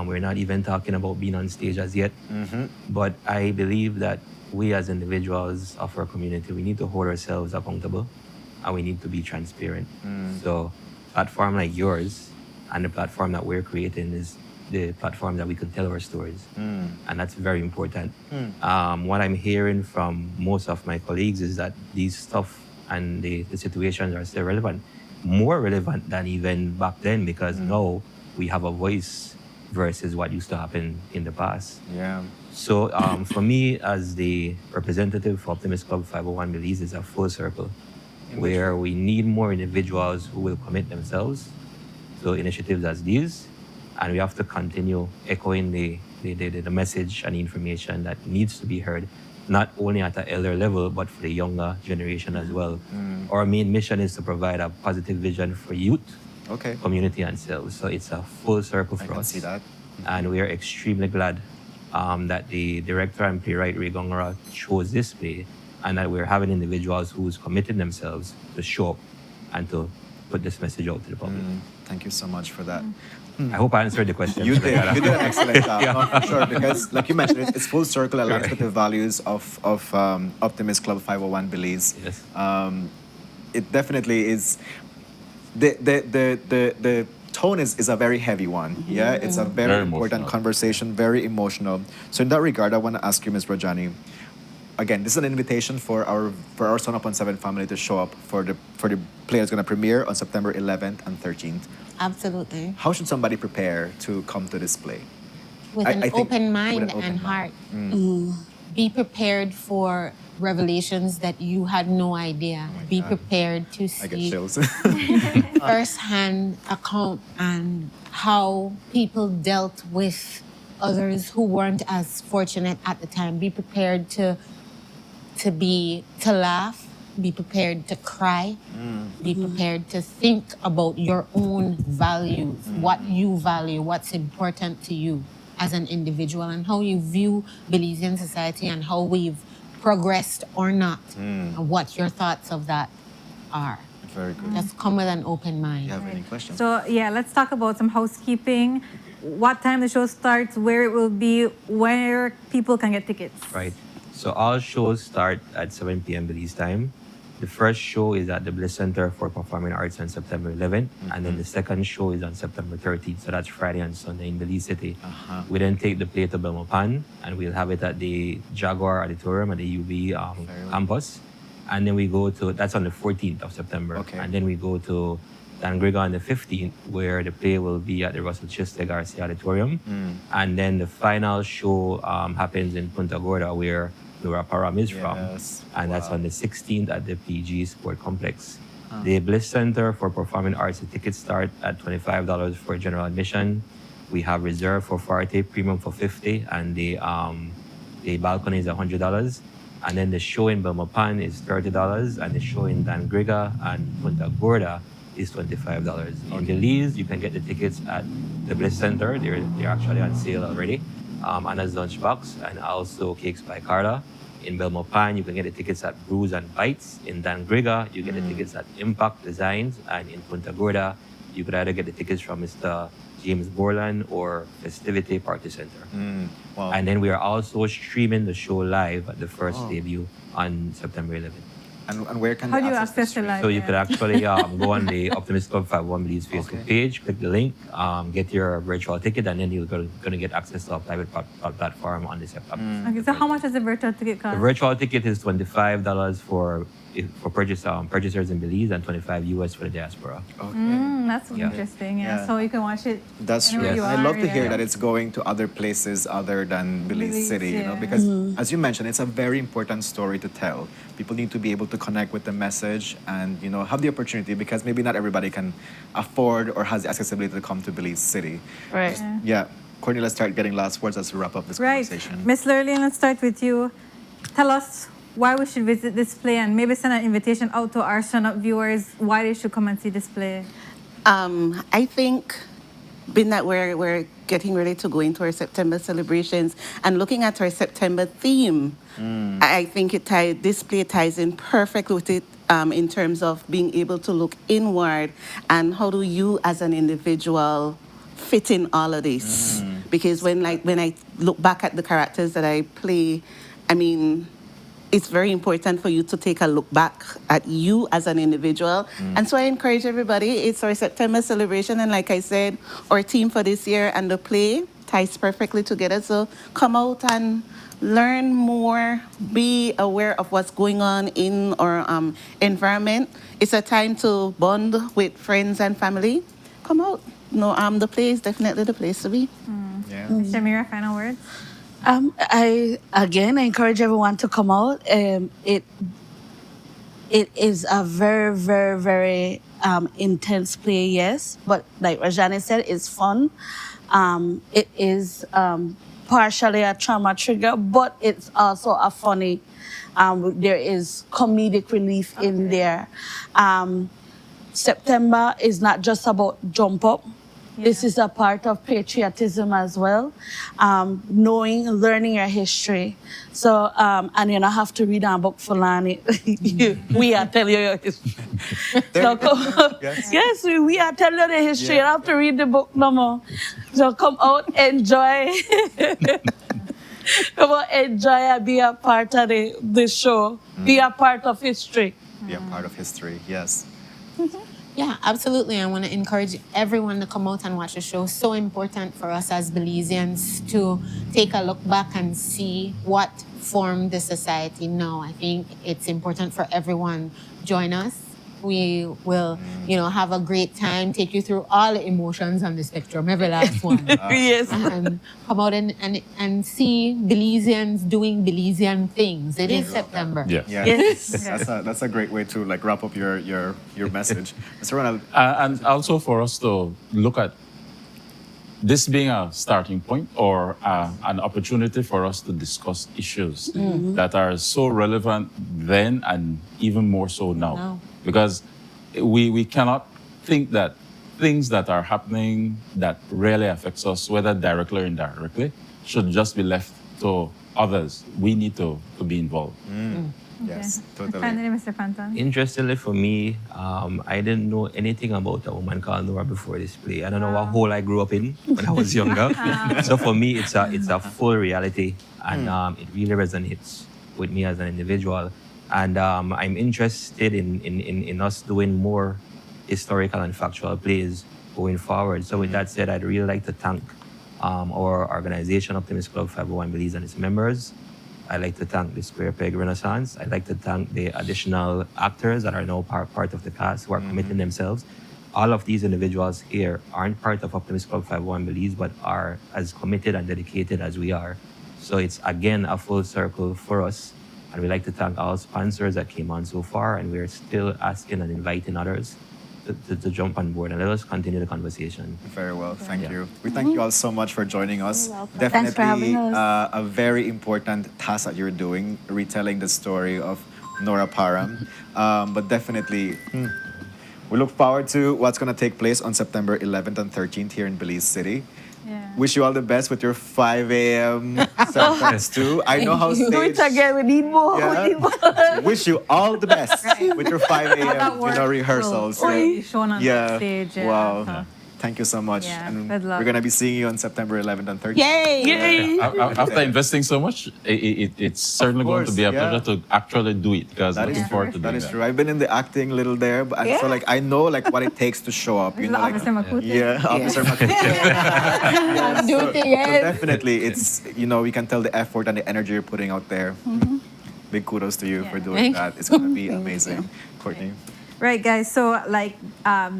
We're not even talking about being on stage as yet, but I believe that we as individuals of our community, we need to hold ourselves accountable and we need to be transparent. So a platform like yours and the platform that we're creating is the platform that we can tell our stories. And that's very important. What I'm hearing from most of my colleagues is that these stuff and the situations are still relevant, more relevant than even back then because now we have a voice versus what used to happen in the past. Yeah. So for me, as the representative for Optimist Club 501 Belize, is a full circle where we need more individuals who will commit themselves to initiatives as these, and we have to continue echoing the message and information that needs to be heard, not only at the elder level, but for the younger generation as well. Our main mission is to provide a positive vision for youth, community, and selves. So it's a full circle for us. I can see that. And we are extremely glad that the director and playwright Ray Gongora chose this play, and that we're having individuals who's committed themselves to show up and to put this message out to the public. Thank you so much for that. I hope I answered the question. You did. You did an excellent job. Yeah. No, for sure, because like you mentioned, it's full circle, aligns with the values of Optimist Club 501 Belize. Yes. It definitely is. The tone is a very heavy one. Yeah, it's a very important emotional conversation, very emotional. So in that regard, I want to ask you, Ms. Rajani. Again, this is an invitation for our Sunup on 7 family to show up for the play that's going to premiere on September 11th and 13th. Absolutely. How should somebody prepare to come to this play? With I an think open mind with an open and heart. mind. Be prepared for revelations that you had no idea. Be prepared to I get see chills. first-hand account and how people dealt with others who weren't as fortunate at the time. Be prepared to laugh. Be prepared to cry. Be prepared to think about your own values, what you value, what's important to you as an individual, and how you view Belizean society and how we've progressed or not, and what your thoughts of that are. Very good. Just come with an open mind. You have any questions? So yeah, let's talk about some housekeeping. What time the show starts, where it will be, where people can get tickets. Right. So all shows start at 7 p.m. Belize time. The first show is at the Bliss Center for Performing Arts on September 11th, and then the second show is on September 13th. So that's Friday and Sunday in Belize City. We then take the play to Belmopan, and we'll have it at the Jaguar Auditorium at the UB campus. And then we go to, that's on the 14th of September. And then we go to Dangriga on the 15th, where the play will be at the Russell Chiste Garcia Auditorium. And then the final show happens in Punta Gorda, where Nora Parham is from. And that's on the 16th at the PG Sport Complex. The Bliss Center for Performing Arts, the tickets start at $25 for general admission. We have reserved for 40, premium for 50, and the balcony is $100. And then the show in Belmopan is $30, and the show in Dangriga and Punta Gorda is $25. In Belize, you can get the tickets at the Bliss Center. They're actually on sale already. Anna's Lunchbox, and also Cakes by Carla. In Belmopan, you can get the tickets at Brews and Bites. In Dangriga, you get the tickets at Impact Designs. And in Punta Gorda, you could either get the tickets from Mr. James Borland or Festivity Party Center. Wow. And then we are also streaming the show live at the first debut on September 11th. And where can How they do you access access the live? So you could actually go on the Optimist Club 501 Belize Facebook page, click the link, get your virtual ticket, and then you're going to get access to a private platform on this app. Okay, so how much does the virtual ticket cost? The virtual ticket is $25 for for purchasers in Belize and 25 US for the diaspora. That's Yeah. interesting. Yeah. Yeah. So you can watch it. That's anywhere true. you I are, love to hear yeah. that it's going to other places other than Belize Belize, City, you know, yeah. because as you mentioned, it's a very important story to tell. People need to be able to connect with the message and, you know, have the opportunity because maybe not everybody can afford or has the accessibility to come to Belize City. Right. Yeah. Yeah. Courtney, let's start getting last words as we wrap up this Right. conversation. Miss Lurleen, let's start with you. Tell us why we should visit this play and maybe send an invitation out to our Sunup viewers why they should come and see this play. I think, being that we're getting ready to go into our September celebrations and looking at our September theme, I think this play ties in perfectly with it in terms of being able to look inward and how do you as an individual fit in all of this. Because when I look back at the characters that I play, I mean, it's very important for you to take a look back at you as an individual. And so I encourage everybody, it's our September celebration. And like I said, our theme for this year and the play ties perfectly together. So come out and learn more, be aware of what's going on in our environment. It's a time to bond with friends and family. Come out. No, the play is definitely the place to be. Yeah. Shamira, final words? I encourage everyone to come out. It is a very, very, very intense play, yes. But like Rajani said, it's fun. It is partially a trauma trigger, but it's also a funny. There is comedic relief in there. September is not just about jump up. This is a part of patriotism as well, learning your history. So, and you don't have to read a book for learning. We are telling you your history. So yes, we are telling you the history. You don't have to read the book no more. So come out, enjoy. Come on, enjoy and be a part of the show. Be a part of history. Be a part of history, yes. Yeah, absolutely. I want to encourage everyone to come out and watch the show. So important for us as Belizeans to take a look back and see what formed the society now. I think it's important for everyone. Join us. We will, have a great time, take you through all the emotions on the spectrum, every last one. Yes. And come out and see Belizeans doing Belizean things. It is September. Yeah. Yes. That's a great way to like wrap up your message. Mr. Ronald. And also for us to look at this being a starting point or an opportunity for us to discuss issues that are so relevant then and even more so now. Because we cannot think that things that are happening that really affects us, whether directly or indirectly, should just be left to others. We need to be involved. Yes, totally. Finally, Mr. Panton. Interestingly for me, I didn't know anything about a woman called Nora before this play. I don't know what hole I grew up in when I was younger. So for me, it's a full reality, and it really resonates with me as an individual. And I'm interested in us doing more historical and factual plays going forward. So with that said, I'd really like to thank our organization, Optimist Club 501 Belize, and its members. I'd like to thank the Square Peg Renaissance. I'd like to thank the additional actors that are now part of the cast who are committing themselves. All of these individuals here aren't part of Optimist Club 501 Belize, but are as committed and dedicated as we are. So it's, again, a full circle for us. And we'd like to thank all sponsors that came on so far, and we're still asking and inviting others to jump on board, and let us continue the conversation. Very well, thank you. We thank you all so much for joining us. Definitely Thanks for having us. A very important task that you're doing, retelling the story of Nora Parham. But definitely, we look forward to what's going to take place on September 11th and 13th here in Belize City. Yeah. Wish you all the best with your 5 a.m. sessions too. I know how Do it stage. again. We need more. Yeah. We need more. Wish you all the best with your 5 a.m. rehearsals. Shown on Yeah. stage. Wow. Thank you so much. Yeah, And good luck. we're going to be seeing you on September 11th and 13th. Yay! Yay! After investing so much, it's certainly going to be a pleasure to actually do it, because I'm looking forward to doing That is true. I've been in the acting little there, but so like I know like what it takes to show up. You know, like Officer Makuti. yeah, Officer Makuti. Do it So again. definitely, it's we can tell the effort and the energy you're putting out there. big kudos to you for doing Thank that. It's going to be Thank amazing. you. Courtney? Right, guys. So, like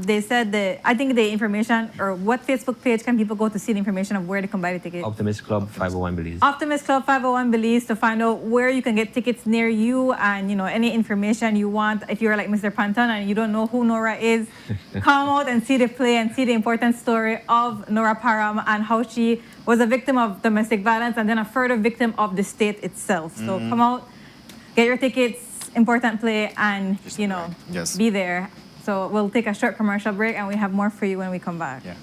they said, I think the information or what Facebook page can people go to see the information of where to come buy the ticket? Optimist Club 501 Belize. Optimist Club 501 Belize to find out where you can get tickets near you and any information you want. If you're like Mr. Panton and you don't know who Nora is, come out and see the play and see the important story of Nora Parham and how she was a victim of domestic violence and then a further victim of the state itself. So come out, get your tickets. Important play and Yes. be there. So we'll take a short commercial break and we have more for you when we come back. Yeah.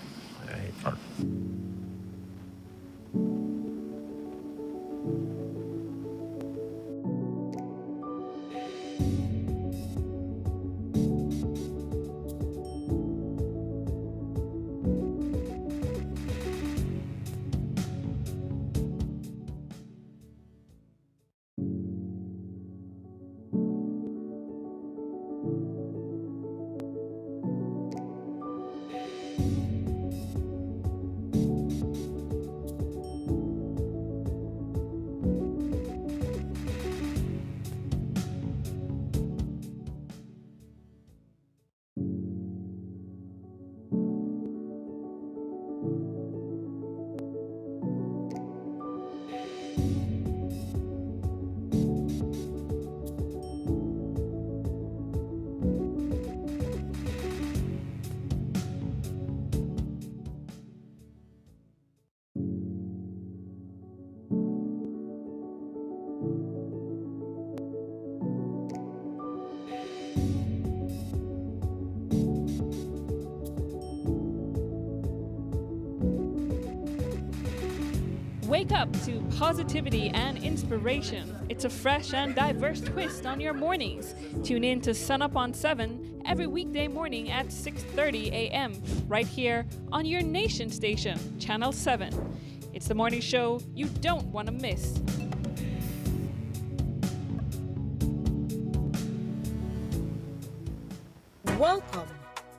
Wake up to positivity and inspiration. It's a fresh and diverse twist on your mornings. Tune in to Sunup on 7 every weekday morning at 6:30 a.m. right here on your nation station, Channel 7. It's the morning show you don't want to miss. Welcome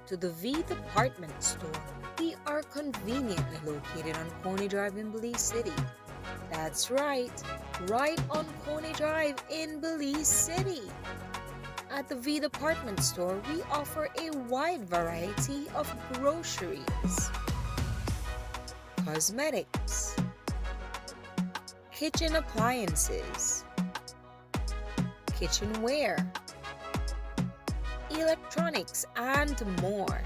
to the V Department Store. We are conveniently located on Coney Drive in Belize City. That's right on Coney Drive in Belize City. At the V Department Store, we offer a wide variety of groceries, cosmetics, kitchen appliances, kitchenware, electronics, and more.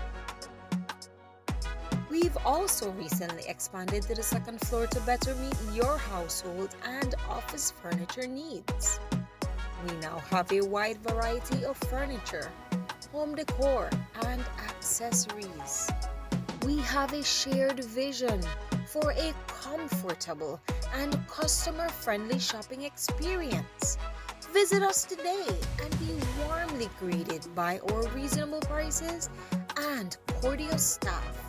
We've also recently expanded to the second floor to better meet your household and office furniture needs. We now have a wide variety of furniture, home decor, and accessories. We have a shared vision for a comfortable and customer-friendly shopping experience. Visit us today and be warmly greeted by our reasonable prices and cordial staff.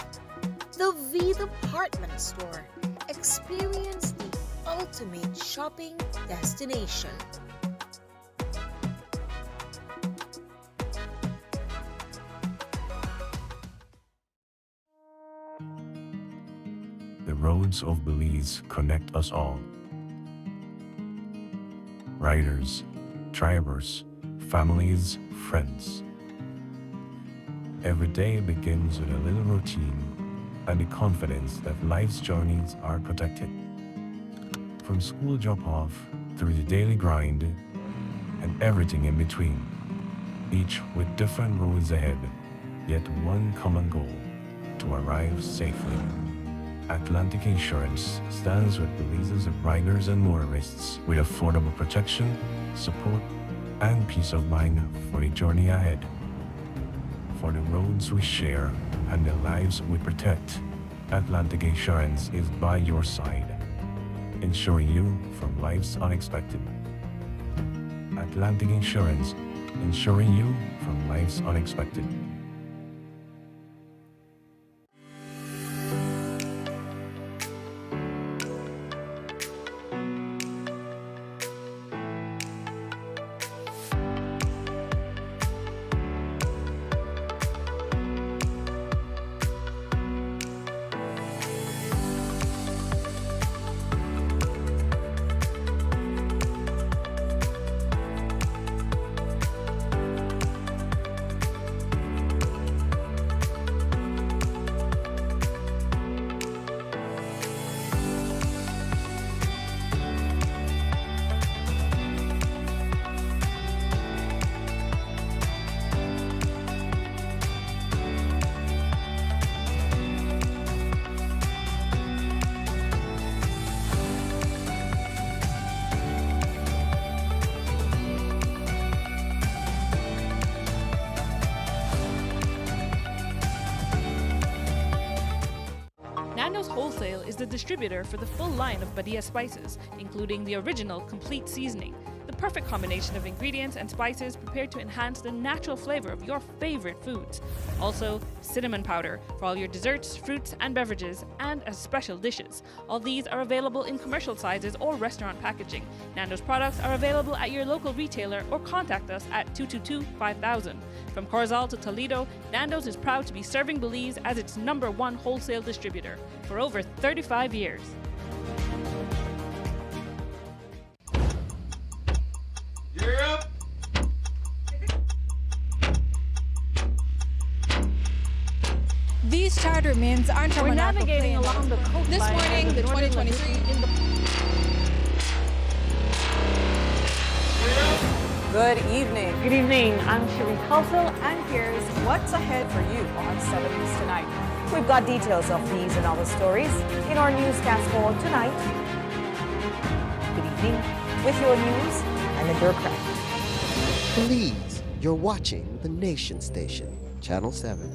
The V Department Store. Experience the ultimate shopping destination. The roads of Belize connect us all. Riders, drivers, families, friends. Every day begins with a little routine and the confidence that life's journeys are protected. From school drop-off through the daily grind and everything in between, each with different roads ahead, yet one common goal: to arrive safely. Atlantic Insurance stands with Belize's riders and motorists with affordable protection, support, and peace of mind for the journey ahead. For the roads we share and the lives we protect, Atlantic Insurance is by your side, insuring you from life's unexpected. Atlantic Insurance, insuring you from life's unexpected. the distributor for the full line of Badia spices, including the original complete seasoning. The perfect combination of ingredients and spices prepared to enhance the natural flavor of your favorite foods. Also, cinnamon powder for all your desserts, fruits, and beverages, and as special dishes. All these are available in commercial sizes or restaurant packaging. Nando's products are available at your local retailer or contact us at 222-5000. From Corozal to Toledo, Nando's is proud to be serving Belize as its #1 wholesale distributor for over 35 years. These charter means aren't We're navigating along the coastline. This morning, the 2023 Good evening. Good evening. I'm Cherie Culsel, and here's what's ahead for you on 7 News Tonight. We've got details of these and other stories in our newscast for tonight. Good evening. With your news, I'm Endure Craig. Belize, you're watching the Nation Station, Channel 7.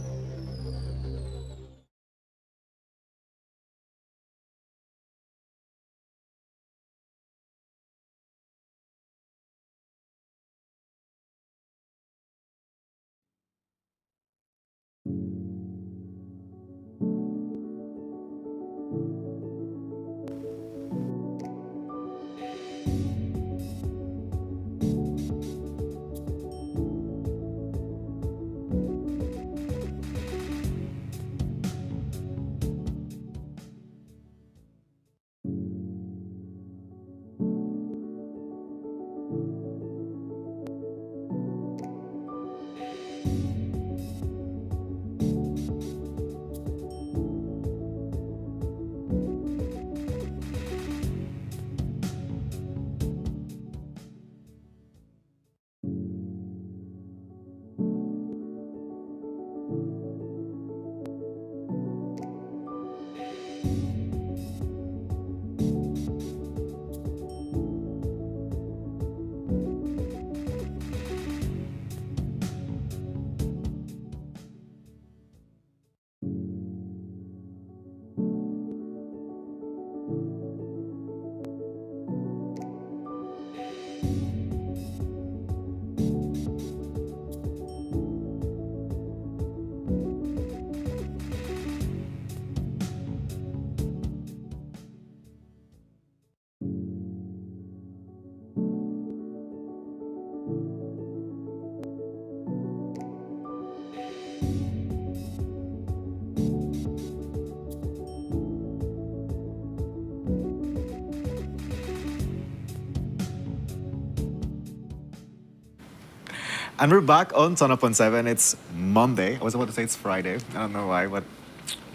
And we're back on Sunup on 7. It's Monday. I was about to say it's Friday. I don't know why, but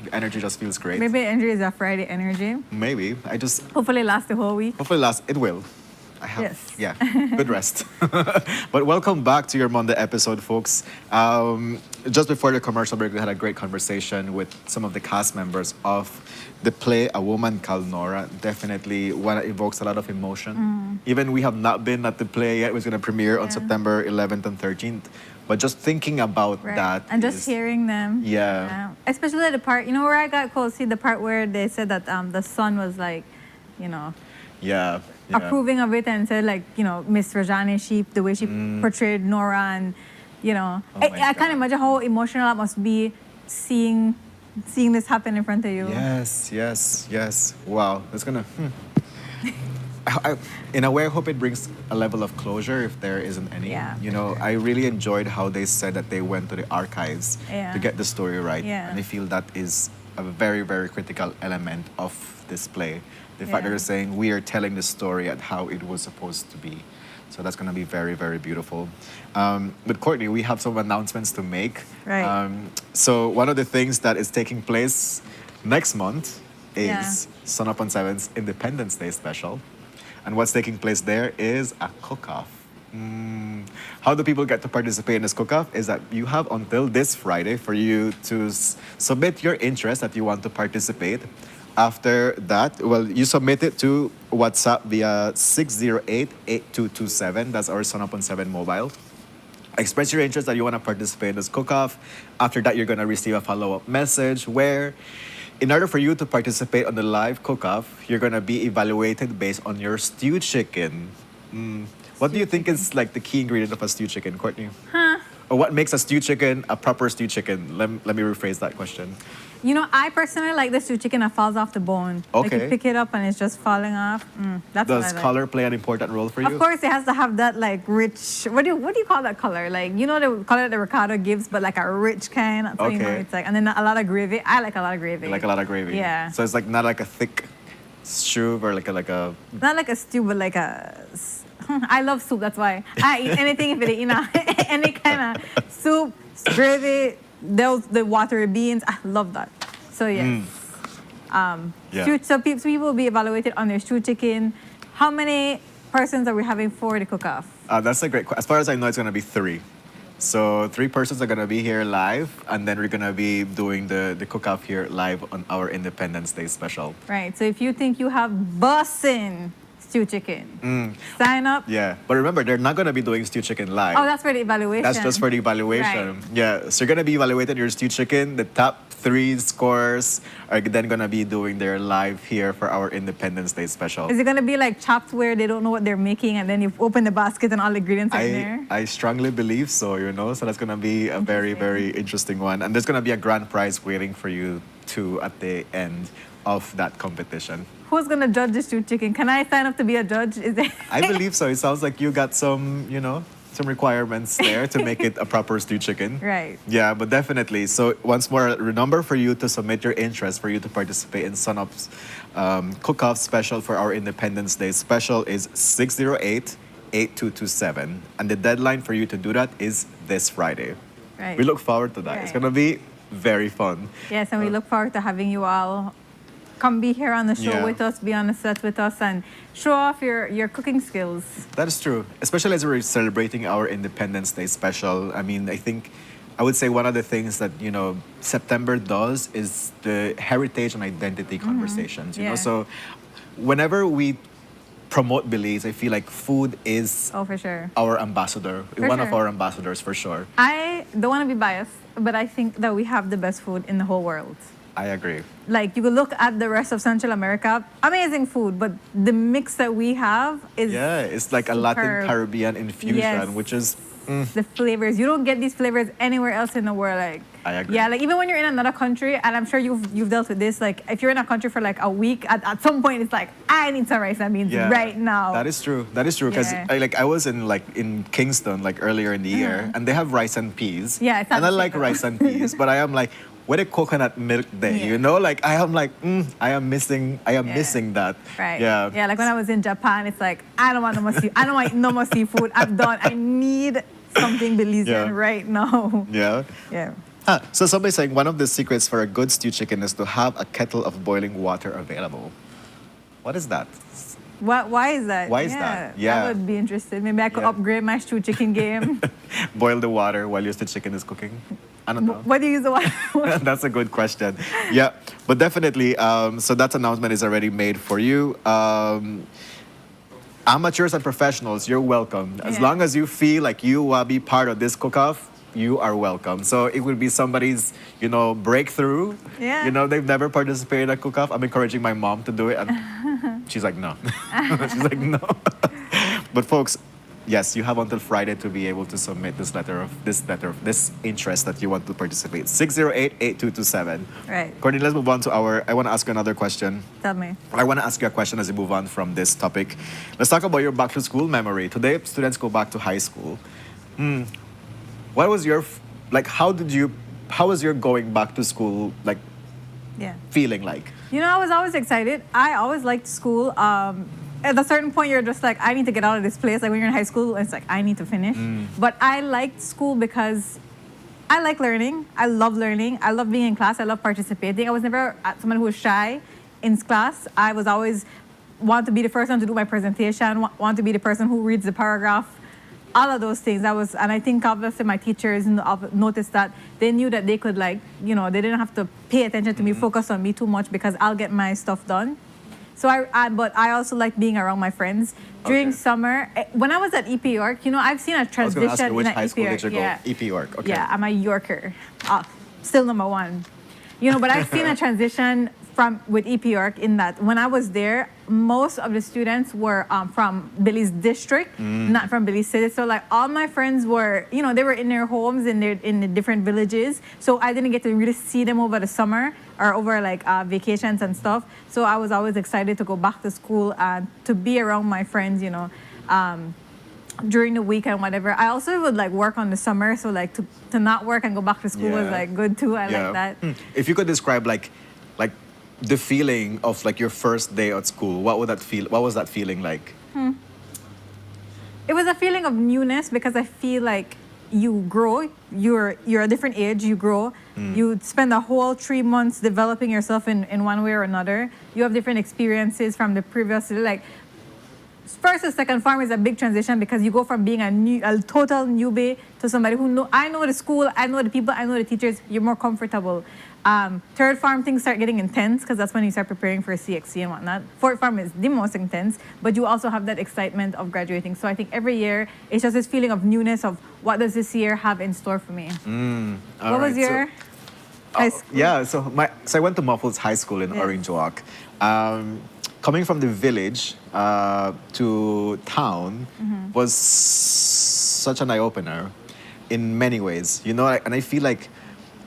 the energy just feels great. Maybe energy is a Friday energy. Maybe. I just... Hopefully last the whole week. Hopefully last... It will. I have... Yes. Yeah. Good rest. But welcome back to your Monday episode, folks. Just before the commercial break, we had a great conversation with some of the cast members of the play A Woman Called Nora. Definitely one that evokes a lot of emotion. Even we have not been at the play yet. It was going to premiere on September 11th and 13th. But just thinking about that and just hearing them. Yeah. Especially the part, where I got cold, see the part where they said that the son was like, Yeah. approving of it and said like, Miss Rajani Sheep, the way she portrayed Nora and, I can't imagine how emotional it must be seeing this happen in front of you. Yes. Wow. That's gonna... in a way, I hope it brings a level of closure if there isn't any. Yeah, I really enjoyed how they said that they went to the archives to get the story right. Yeah. And I feel that is a very, very critical element of this play. The fact that they're saying we are telling the story at how it was supposed to be. So that's going to be very, very beautiful. But Courtney, we have some announcements to make. Right. So one of the things that is taking place next month is Sunup on 7's Independence Day special. And what's taking place there is a cook-off. How do people get to participate in this cook-off is that you have until this Friday for you to submit your interest that you want to participate. After that, you submit it to WhatsApp via 608-8227. That's our Sunup on 7 mobile. Express your interest that you want to participate in this cook-off. After that, you're going to receive a follow-up message where in order for you to participate on the live cook-off, you're gonna be evaluated based on your stewed chicken. What do you think is like the key ingredient of a stewed chicken, Courtney? Huh? Or what makes a stewed chicken a proper stewed chicken? Let me rephrase that question. You know, I personally like the stewed chicken that falls off the bone. Like Okay. you pick it up and it's just falling off. That's what Does I like. color play an important role for you? Of course, it has to have that like rich. What do you call that color? Like you know the color that the ricotta gives, but like a rich kind. So you know Okay. it's like, and then a lot of gravy. I like a lot of gravy. You like a lot of gravy. Yeah. So it's like not like a thick stew or like a. Not like a stew, but like I love soup. That's why I eat anything if it, you know, any kind of soup, gravy, the watery beans. I love that. So yes. Yeah. So people will be evaluated on their stewed chicken. How many persons are we having for the cook-off? That's a great question. As far as I know, it's going to be 3. So 3 persons are going to be here live, and then we're going to be doing the cook-off here live on our Independence Day special. Right. So if you think you have bussin' stewed chicken, sign up. Yeah. But remember, they're not going to be doing stewed chicken live. Oh, that's for the evaluation. That's just for the evaluation. Right. Yeah. So you're going to be evaluated your stewed chicken. The top 3 scores are then going to be doing their live here for our Independence Day special. Is it going to be like chopped where they don't know what they're making and then you open the basket and all the ingredients are in there? I strongly believe so, you know. So that's going to be a very, very interesting one. And there's going to be a grand prize waiting for you too at the end of that competition. Who's going to judge the stewed chicken? Can I sign up to be a judge? Is there... I believe so. It sounds like you got some, you know, some requirements there to make it a proper stewed chicken. Right. Yeah, but definitely. So once more, a number for you to submit your interest for you to participate in Sunup's cook-off special for our Independence Day special is 608-8227. And the deadline for you to do that is this Friday. Right. We look forward to that. It's Right. going to be very fun. Yes, and we look forward to having you all come be here on the show Yeah. with us, be on the set with us, and show off your cooking skills. That is true, especially as we're celebrating our Independence Day special. I mean, I would say one of the things that, you know, September does is the heritage and identity conversations, you know? Yeah. So whenever we promote Belize, I feel like food is Oh, for sure. our ambassador, For one of sure. our ambassadors for sure. I don't want to be biased, but I think that we have the best food in the whole world. I agree. Like, you could look at the rest of Central America, amazing food, but the mix that we have is Yeah, it's like a Latin superb. Caribbean infusion, Yes. which is, the flavors. You don't get these flavors anywhere else in the world. Like, I agree. yeah, like even when you're in another country, and I'm sure you've dealt with this. Like, if you're in a country for like a week, at some point it's like, I need some rice and beans Yeah, right now. That is true. That is true because Yeah. I was in Kingston like earlier in the year, and they have rice and peas. Yeah, it's not and I the like same. rice and peas, but I am like, with a coconut milk day, you know, like I am like, I am missing that. Right. Yeah. Yeah, like when I was in Japan, it's like, I don't want no more seafood. I don't want no more seafood. I'm done. I need something Belizean Yeah. right now. Yeah. Yeah. So somebody's saying one of the secrets for a good stewed chicken is to have a kettle of boiling water available. What is that? Why is that? Why is that? Yeah. I would be interested. Maybe I could Yeah. upgrade my stewed chicken game. Boil the water while your stewed chicken is cooking? I don't know. What do you use the water for? That's a good question. Yeah, but definitely. So that announcement is already made for you. Amateurs and professionals, you're welcome. As Yeah. long as you feel like you will be part of this cook-off, you are welcome. So it would be somebody's, you know, breakthrough. Yeah. You know, they've never participated in a cook-off. I'm encouraging my mom to do it, and she's like, no. She's like, no. But folks, yes, you have until Friday to be able to submit this interest that you want to participate. 608-8227. Right. Courtney, let's move on to I want to ask you another question. Tell me. I want to ask you a question as we move on from this topic. Let's talk about your back to school memory. Today, students go back to high school. What was your, how was your going back to school, Yeah. feeling like? You know, I was always excited. I always liked school. At a certain point, you're just like, I need to get out of this place. Like when you're in high school, it's like, I need to finish. But I liked school because I like learning. I love learning. I love being in class. I love participating. I was never someone who was shy in class. I was always want to be the first one to do my presentation, want to be the person who reads the paragraph. All of those things. And I think obviously my teachers noticed that they knew that they could they didn't have to pay attention to me, focus on me too much because I'll get my stuff done. So but I also like being around my friends. During summer, when I was at EP York, I've seen a I was going transition to ask you, which in high EP school York. did you go? Yeah. EP York, okay. Yeah, I'm a Yorker. Still number one. But I've seen a transition with EP York in that when I was there, most of the students were from Belize district, not from Belize city. So like all my friends were, they were in their homes in the different villages. So I didn't get to really see them over the summer or over like vacations and stuff. So I was always excited to go back to school and to be around my friends, during the week and whatever. I also would like work on the summer. So like to not work and go back to school was like good too. I like that. If you could describe like the feeling of like your first day at school, what was that feeling like? It was a feeling of newness because I feel like you grow, you're a different age, you grow. You spend a whole 3 months developing yourself in one way or another. You have different experiences from the previous, like first and second farm is a big transition because you go from being a total newbie to somebody who I know the school, I know the people, I know the teachers, you're more comfortable. Third farm, things start getting intense because that's when you start preparing for CXC and whatnot. Fourth farm is the most intense, but you also have that excitement of graduating. So I think every year, it's just this feeling of newness of what does this year have in store for me. What was your high school? Yeah, so I went to Muffles High School in Orange Walk. Coming from the village to town was such an eye-opener in many ways, and I feel like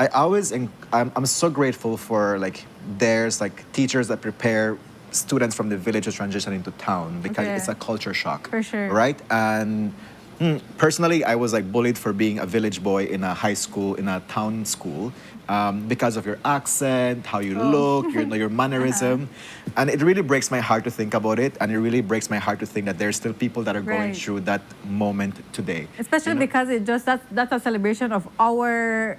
I'm so grateful for like there's like teachers that prepare students from the village to transition into town because it's a culture shock. For sure. Right? And personally, I was like bullied for being a village boy in a high school, in a town school, because of your accent, how you look, your mannerism. And it really breaks my heart to think about it. And it really breaks my heart to think that there's still people that are going through that moment today. Especially because that's a celebration of our,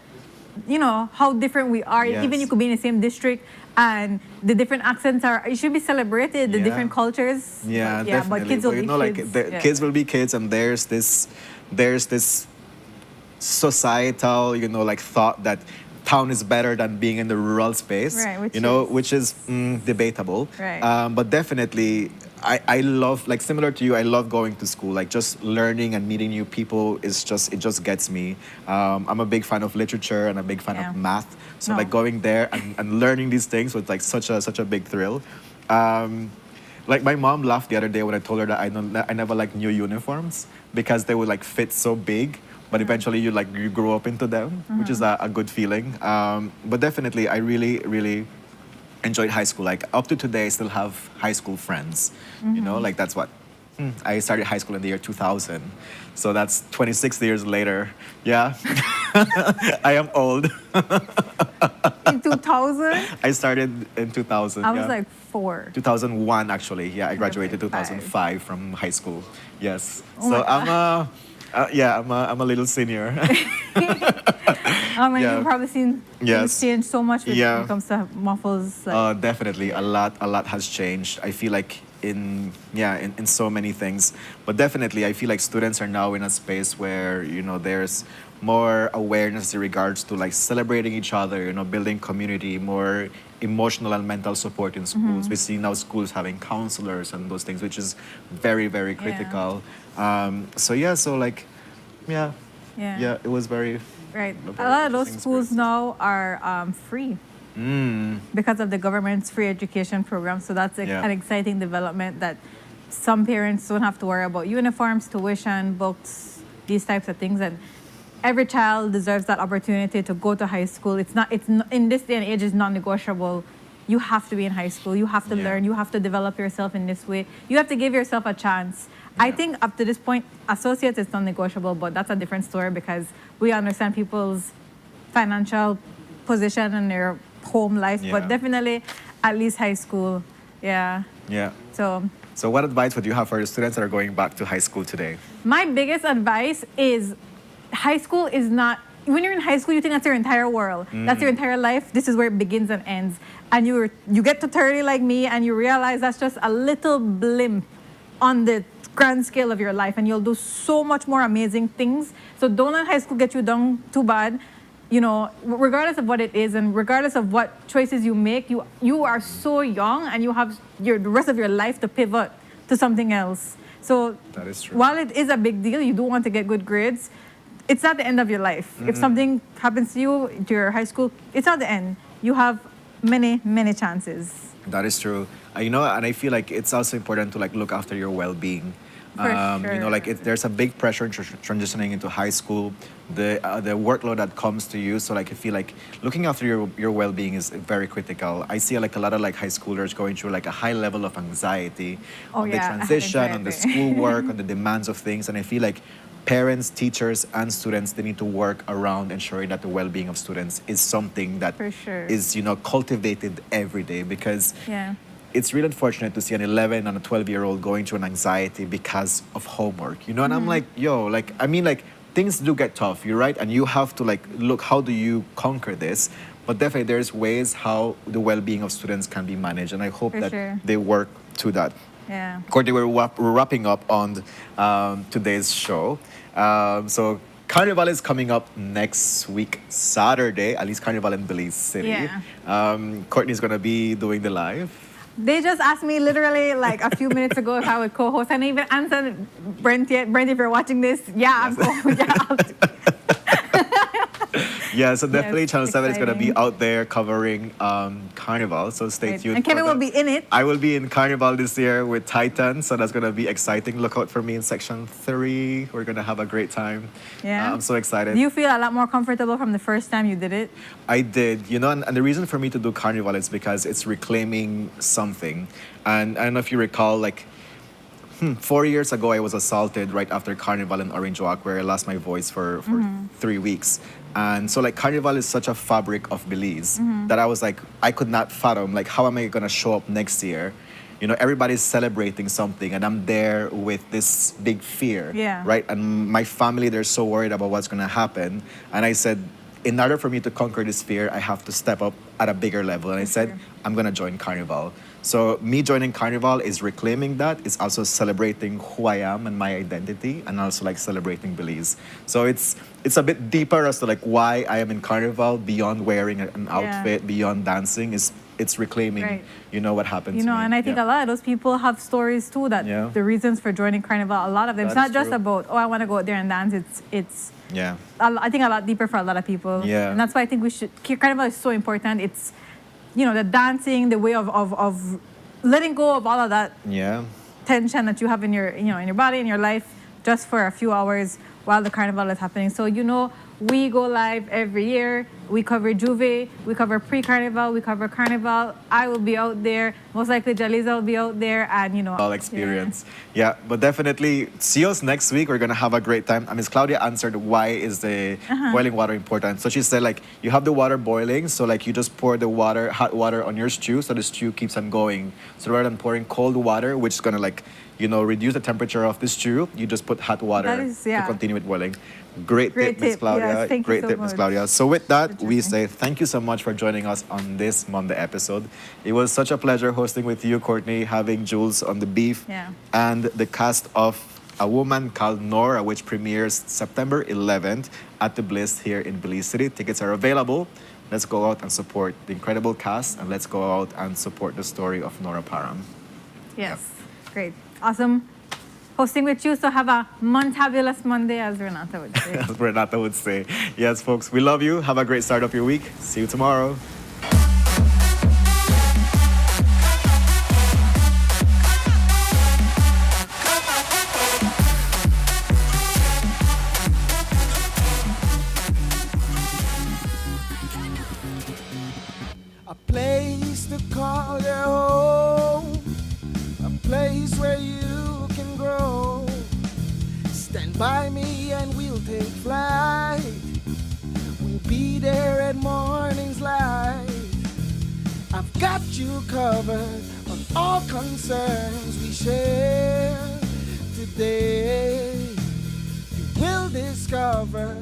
how different we are. Even you could be in the same district and the different accents it should be celebrated, the different cultures. Yeah, definitely. But kids will be kids. Kids will be kids, and there's this societal, like thought that town is better than being in the rural space, which is debatable. Right. But definitely, I love, like similar to you, I love going to school. Like just learning and meeting new people it just gets me. I'm a big fan of literature and a big fan of math. So like going there and learning these things was like such a big thrill. Like my mom laughed the other day when I told her that I never liked new uniforms because they would like fit so big. But eventually you grow up into them, which is a good feeling. But definitely I really, really enjoyed high school. Like up to today, I still have high school friends. Like that's what I started high school in the year 2000. So that's 26 years later. Yeah, I am old. In 2000? I started in 2000. I was like 4. 2001 actually. Yeah, I graduated 2005 from high school. Yes. Oh So I'm a little senior. You've probably seen things change so much when it comes to muffles. Definitely, a lot has changed. I feel like in so many things, but definitely I feel like students are now in a space where there's more awareness in regards to like celebrating each other, building community, more emotional and mental support in schools. We see now schools having counselors and those things, which is very, very critical. It was very right. A lot of those schools now are free because of the government's free education program. So that's an exciting development that some parents don't have to worry about uniforms, tuition, books, these types of things. And every child deserves that opportunity to go to high school. It's in this day and age, it's non-negotiable. You have to be in high school. You have to learn. You have to develop yourself in this way. You have to give yourself a chance. I think up to this point, associates is non-negotiable, but that's a different story because we understand people's financial position and their home life. But definitely, at least high school, Yeah. So what advice would you have for the students that are going back to high school today? My biggest advice is high school is not, when you're in high school, you think that's your entire world. That's your entire life. This is where it begins and ends. And you get to 30 like me and you realize that's just a little blimp on the grand scale of your life. And you'll do so much more amazing things. So don't let high school get you down too bad. Regardless of what it is and regardless of what choices you make, you are so young and you have the rest of your life to pivot to something else. So that is true. While it is a big deal, you do want to get good grades, it's not the end of your life. If something happens to you, to your high school, it's not the end. you have many, many chances. That is true. And I feel like it's also important to like look after your well-being. For sure. There's a big pressure in transitioning into high school, the workload that comes to you. So like I feel like looking after your well-being is very critical. I see like a lot of like high schoolers going through like a high level of anxiety on the transition, on the schoolwork, on the demands of things, and I feel like parents, teachers, and students, they need to work around ensuring that the well-being of students is something that is cultivated every day, because it's really unfortunate to see an 11 and a 12-year-old going through an anxiety because of homework, and I'm like, things do get tough, you're right, and you have to like look, how do you conquer this? But definitely there's ways how the well-being of students can be managed, and I hope that they work to that. Yeah. Courtney, we're wrapping up on today's show. So Carnival is coming up next week, Saturday, at least Carnival in Belize City. Yeah. Courtney's going to be doing the live. They just asked me literally like a few minutes ago if I would co-host. I didn't even answer Brent yet. Brent, if you're watching this, I'm Yeah, so definitely Channel 7 is going to be out there covering Carnival, so stay tuned. And Kevin will be in it. I will be in Carnival this year with Titan, so that's going to be exciting. Look out for me in Section 3. We're going to have a great time. Yeah. I'm so excited. Do you feel a lot more comfortable from the first time you did it? I did, and the reason for me to do Carnival is because it's reclaiming something. And I don't know if you recall, like, 4 years ago, I was assaulted right after Carnival in Orange Walk, where I lost my voice for 3 weeks. And so, like, Carnival is such a fabric of Belize that I was like, I could not fathom, like, how am I going to show up next year? Everybody's celebrating something, and I'm there with this big fear, right? And my family, they're so worried about what's going to happen. And I said, in order for me to conquer this fear, I have to step up at a bigger level. And I said, I'm going to join Carnival. So me joining Carnival is reclaiming that. It's also celebrating who I am and my identity, and also like celebrating Belize. So it's a bit deeper as to like why I am in Carnival, beyond wearing an outfit, beyond dancing. It's reclaiming, what happened to me. And I think a lot of those people have stories too, that the reasons for joining Carnival, a lot of them, it's not just about, I want to go out there and dance. It's I think a lot deeper for a lot of people. Yeah. And that's why I think Carnival is so important. It's, the dancing, the way of letting go of all of that tension that you have in your, in your body, in your life, just for a few hours while the Carnival is happening. So, we go live every year. We cover Juve, we cover pre-Carnival, we cover Carnival. I will be out there. Most likely Jaliza will be out there, and all experience. Yeah, but definitely see us next week. We're gonna have a great time. Miss Claudia answered why is the boiling water important. So she said like you have the water boiling, so like you just pour the hot water on your stew, so the stew keeps on going. So rather than pouring cold water, which is gonna like reduce the temperature of the stew, you just put hot water to continue it boiling. Great tip, Miss Claudia. Yes, thank you Great so tip, Miss much. Claudia. So with that, we say thank you so much for joining us on this Monday episode. It was such a pleasure hosting with you, Courtney, having Jules on the beef, and the cast of A Woman Called Nora, which premieres September 11th at the Bliss here in Belize City. Tickets are available. Let's go out and support the incredible cast, and let's go out and support the story of Nora Parham. Yes, great. Awesome hosting with you. So have a montabulous Monday, as Renata would say. As Renata would say. Yes, folks, we love you. Have a great start of your week. See you tomorrow. A place to call your home, a place where you can grow. Stand by me and we'll take flight. We'll be there at morning's light. I've got you covered on all concerns we share today. You will discover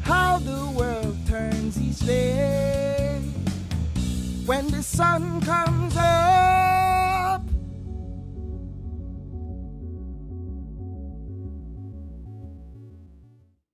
how the world turns each day. When the sun comes up